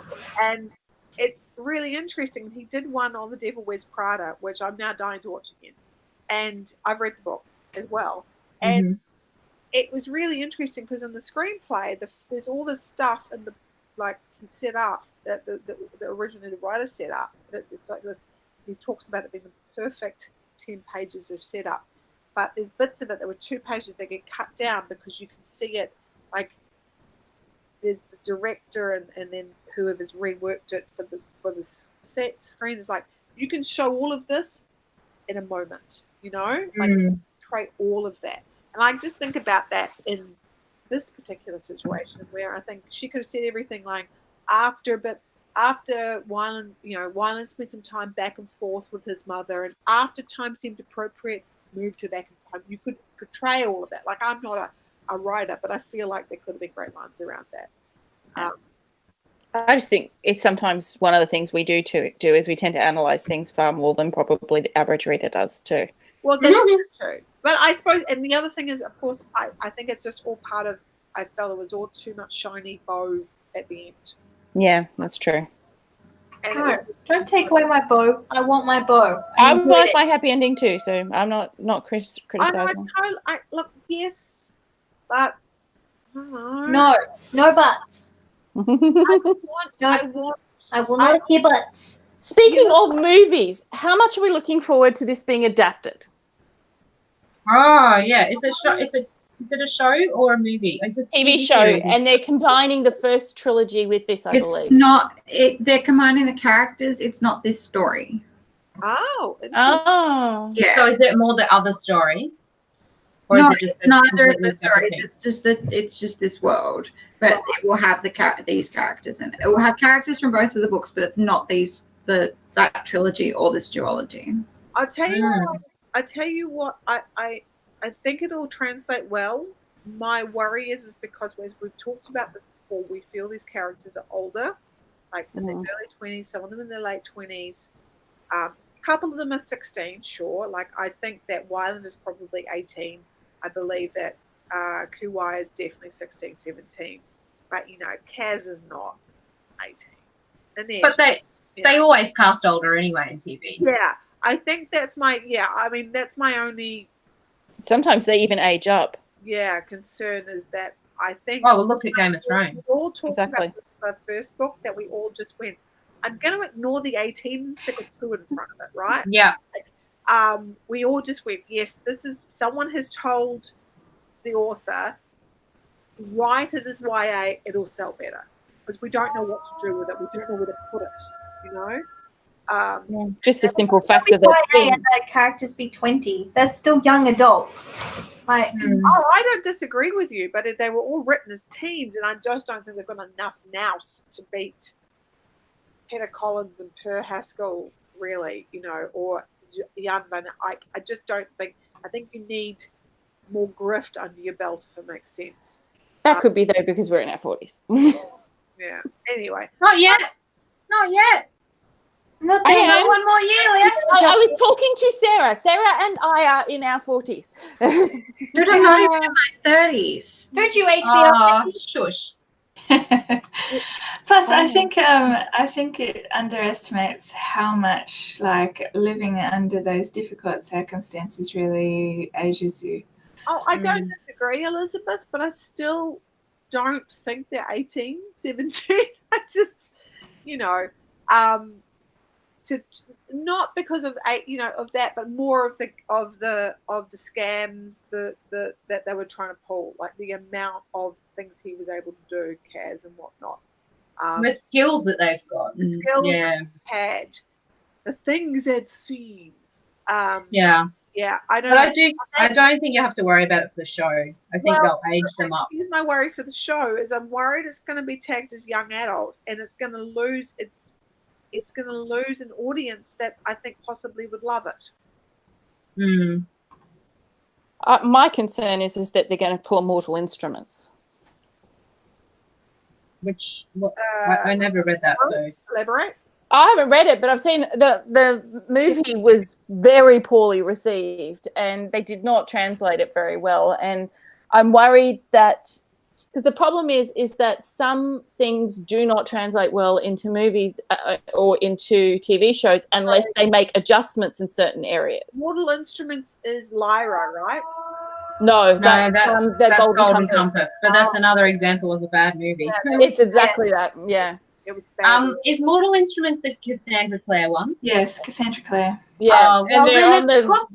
And it's really interesting. He did one on The Devil Wears Prada, which I'm now dying to watch again. And I've read the book as well. And it was really interesting because in the screenplay, there's all this stuff and he set up that the original writer set up. It's like this. He talks about it being the perfect 10 pages of setup, but there's bits of it that were 2 pages that get cut down because you can see it. Like there's the director and then whoever's reworked it for the set screen is like you can show all of this in a moment. Portray all of that. And I just think about that in this particular situation where I think she could have said everything like after Wyland spent some time back and forth with his mother, and after time seemed appropriate, moved her back in time. You could portray all of that. Like I'm not a writer, but I feel like there could have been great lines around that. I just think it's sometimes one of the things we do is we tend to analyze things far more than probably the average reader does too. Well, that's true. But I suppose, and the other thing is, of course, I think it's just all part of, I felt it was all too much shiny bow at the end. Yeah, that's true. And No, don't take away my bow. I want my bow. I would like my happy ending too, so I'm not criticizing. Look, yes, but No buts. I will not hear buts. Speaking of movies, how much are we looking forward to this being adapted? Oh yeah, is it a show or a movie? It's a TV show, and they're combining the first trilogy with this, I believe. It's not. They're combining the characters. It's not this story. Oh. Yeah. So is it more the other story? Or No, is it just it's neither of the completely separate stories. thing? It's just this world, but it will have these characters in it. It will have characters from both of the books, but it's not that trilogy or this duology. I'll tell you what. I think it'll translate well. My worry is because we've talked about this before. We feel these characters are older, like in their early 20s. Some of them in their late 20s. A couple of them are 16, sure. Like I think that Wyland is probably 18. I believe that Kuwai is definitely 16, 17. But Kaz is not 18. And then, but they always cast older anyway in TV. Yeah, I think that's my that's my only. Sometimes they even age up. Yeah, concern is that I think. Oh, well, look at Game of Thrones. We all talked about this, the first book that we all just went. I'm going to ignore the 18 and stick a 2 in front of it, right? Yeah. We all just went, yes, this is someone has told the author, write it as YA, it'll sell better. Because we don't know what to do with it. We don't know where to put it, Just the simple factor that YA and the characters be 20. That's still young adult. Like, I don't disagree with you, but they were all written as teens, and I just don't think they've got enough nous to beat Peter Collins and Per Haskell, really, or Jan van Eyck. I just don't think. I think you need more grift under your belt, if it makes sense. That could be though, because we're in our 40s. Yeah. Anyway. Not yet. not I am. one more year. I was talking to Sarah. Sarah and I are in our 40s. Dude, I'm not even in my 30s. Don't you HBO? Shush. Plus, I think it underestimates how much living under those difficult circumstances really ages you. Oh, I don't disagree, Elizabeth, but I still don't think they're 18, 17. I just, to not because of of that, but more of the scams that they were trying to pull, like the amount of things he was able to do, Kaz and whatnot. The skills that they've got. The skills they've had, the things they'd seen. Yeah, I don't. But I don't think you have to worry about it for the show. I think they'll age them up. Here's my worry for the show: is I'm worried it's going to be tagged as young adult, and it's going to lose it's going to lose an audience that I think possibly would love it. My concern is that they're going to pull Mortal Instruments. Which I never read that. So elaborate. I haven't read it, but I've seen the movie was very poorly received, and they did not translate it very well. And I'm worried that because the problem is that some things do not translate well into movies or into TV shows unless they make adjustments in certain areas. Mortal Instruments is Lyra, right? No, that's the Golden Compass. But that's another example of a bad movie. It's exactly that. Yeah. It was bad. Is Mortal Instruments this Cassandra Clare one? Yes, Cassandra Clare. Yeah. Well, and they're then on the.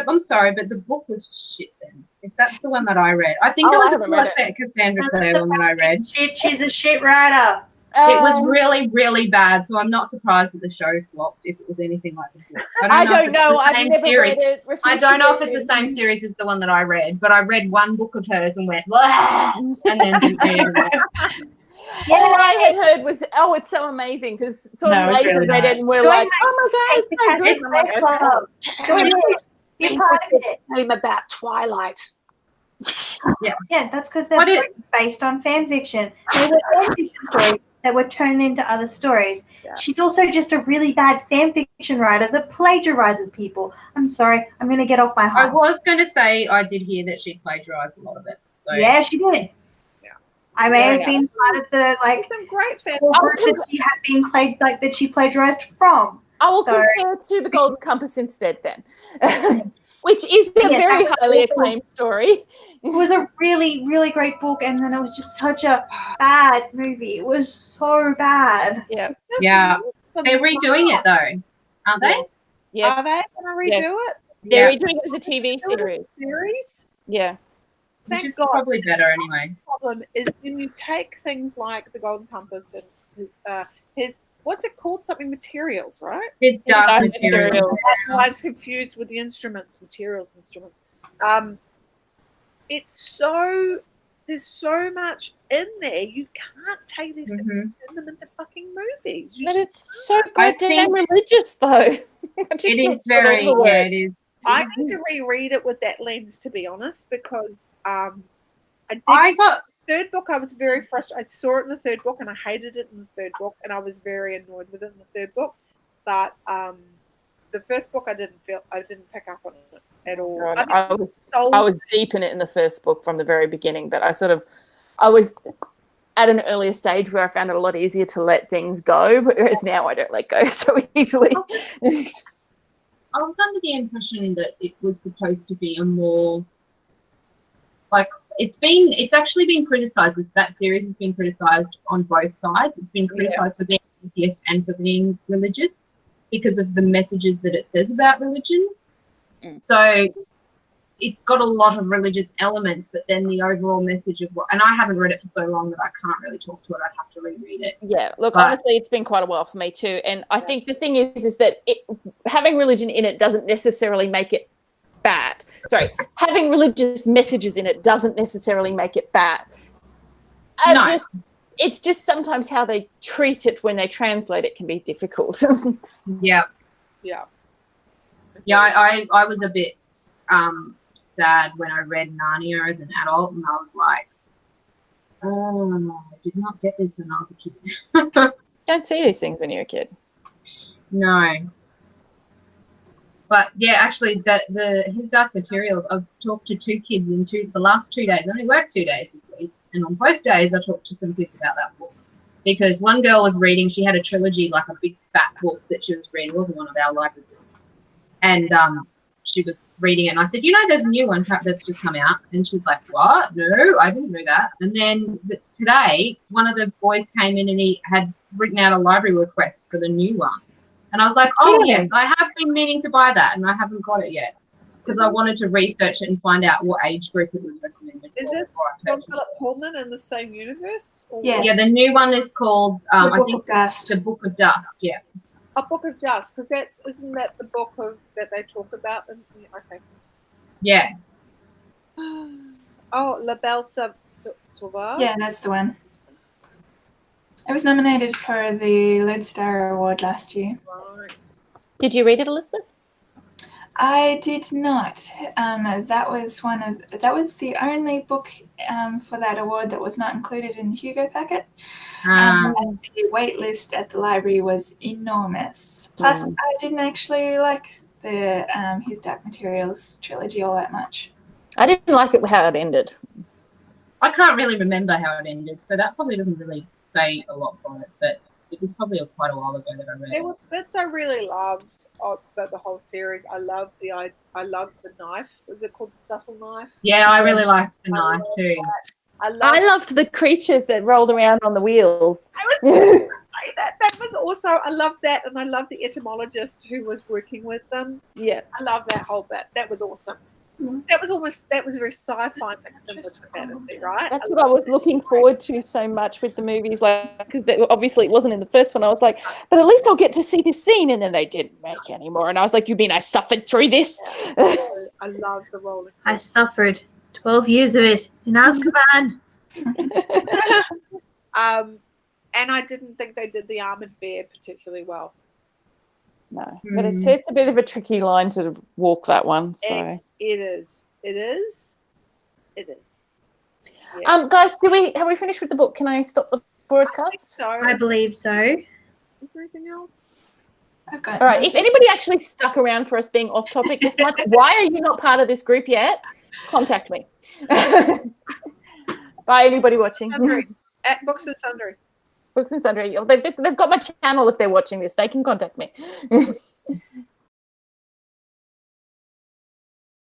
I'm sorry, but the book was shit then. If that's the one that I read. I think Oh, I it haven't was read the Cassandra Clare one that I read. She's a shit writer. It was really, really bad, so I'm not surprised that the show flopped if it was anything like the book. I don't know. I've I've never read it. I don't know if it's the same series as the one that I read, but I read one book of hers and went, blah, and then didn't read it. All I had heard was, oh, it's so amazing, because sort of later really read it and we're like, oh my god, it's so good. And I'm like, okay. You're part of it. Name about Twilight. Yeah, that's because they're based on fan fiction. They were fan fiction stories that were turned into other stories. Yeah. She's also just a really bad fan fiction writer that plagiarizes people. I'm sorry, I'm going to get off my I heart. was going to say I did hear that she plagiarized a lot of it. So. Yeah, she did. Yeah. I may have been part of the Some great fan. group that she had been that she plagiarized from. I will Sorry. compare it to the Golden Compass instead then, which is a Yeah, very that was highly awful. acclaimed story. It was a really, really great book, and then it was just such a bad movie. It was so bad. Yeah. Yeah. They're redoing it though, aren't they? Yes. Are they going to redo Yes. it? They're redoing it as a TV series. Series? Yeah. Which Thank is God. probably better anyway. The problem is when you take things like the Golden Compass and his what's it called? Something materials, right? It's dark Dark material. Material. I was confused with the instruments. It's so there's so much in there. You can't take these things and turn them into fucking movies. You But just it's so I goddamn think- religious, though. It is very, yeah, it is. I need to reread it with that lens, to be honest, because I got third book, I was very frustrated. I saw it in the third book, and I hated it in the third book, and I was very annoyed with it in the third book. But the first book, I didn't pick up on it at all. God, I mean, I was deep in it in the first book from the very beginning, but I was at an earlier stage where I found it a lot easier to let things go, whereas now I don't let go so easily. I was under the impression that it was supposed to be a more like it's actually been criticized. That series has been criticized on both sides. It's been criticized for being atheist and for being religious because of the messages that it says about religion. So it's got a lot of religious elements, but then the overall message of and I haven't read it for so long that I can't really talk to it. I'd have to reread it. Yeah, look, honestly, it's been quite a while for me too. And I think the thing is that having religion in it doesn't necessarily make it bad. Sorry, having religious messages in it doesn't necessarily make it bad. It's just sometimes how they treat it when they translate it can be difficult. Yeah. I was a bit sad when I read Narnia as an adult, and I was like, oh, I did not get this when I was a kid. Don't see these things when you're a kid. No. But yeah, actually, his Dark Materials, I've talked to two kids in the last 2 days. I only worked 2 days this week, and on both days I talked to some kids about that book. Because one girl was reading, she had a trilogy, like a big fat book that she was reading. It wasn't one of our library books. And she was reading it, and I said, there's a new one that's just come out. And she's like, what? No, I didn't know that. And then today, one of the boys came in and he had written out a library request for the new one. And I was like, yes, I have been meaning to buy that, and I haven't got it yet. Because I wanted to research it and find out what age group it was recommended. Is this from Philip Pullman in the same universe? Yes. Yeah, the new one is called, The Book of Dust. The Book of Dust, yeah. A Book of Dust, because isn't that the book that they talk about? Okay. Yeah. Oh, La Belle Sauvage. Yeah, that's the one. It was nominated for the Lead Star Award last year. Right. Did you read it, Elizabeth? I did not. That was the only book for that award that was not included in the Hugo packet. And the wait list at the library was enormous. Plus, I didn't actually like the His Dark Materials trilogy all that much. I didn't like it how it ended. I can't really remember how it ended, so that probably doesn't really say a lot for it. But It was probably quite a while ago that I read it. Bits I really loved of the whole series. I love the knife. Was it called the subtle knife? Yeah, I really liked the knife love too. I loved the creatures that rolled around on the wheels. Say that. That was also, I loved that, and I loved the etymologist who was working with them. Yeah. I love that whole bit. That was awesome. That was very sci-fi mixed in with fantasy, right? That's what I was looking forward to so much with the movies, like, because obviously it wasn't in the first one. I was like, but at least I'll get to see this scene, and then they didn't make any more. And I was like, you mean I suffered through this? I love the rolling. I suffered 12 years of it in Azkaban. And I didn't think they did the armored bear particularly well. No, but it's a bit of a tricky line to walk, that one. So it is. Yeah. Guys, have we finished with the book? Can I stop the broadcast? I believe so. Is there anything else? I've got. All right. If anybody actually stuck around for us being off topic this much, why are you not part of this group yet? Contact me. By anybody watching. Sundry. At Books and Sundry. Books and Sundry. They've got my channel if they're watching this. They can contact me.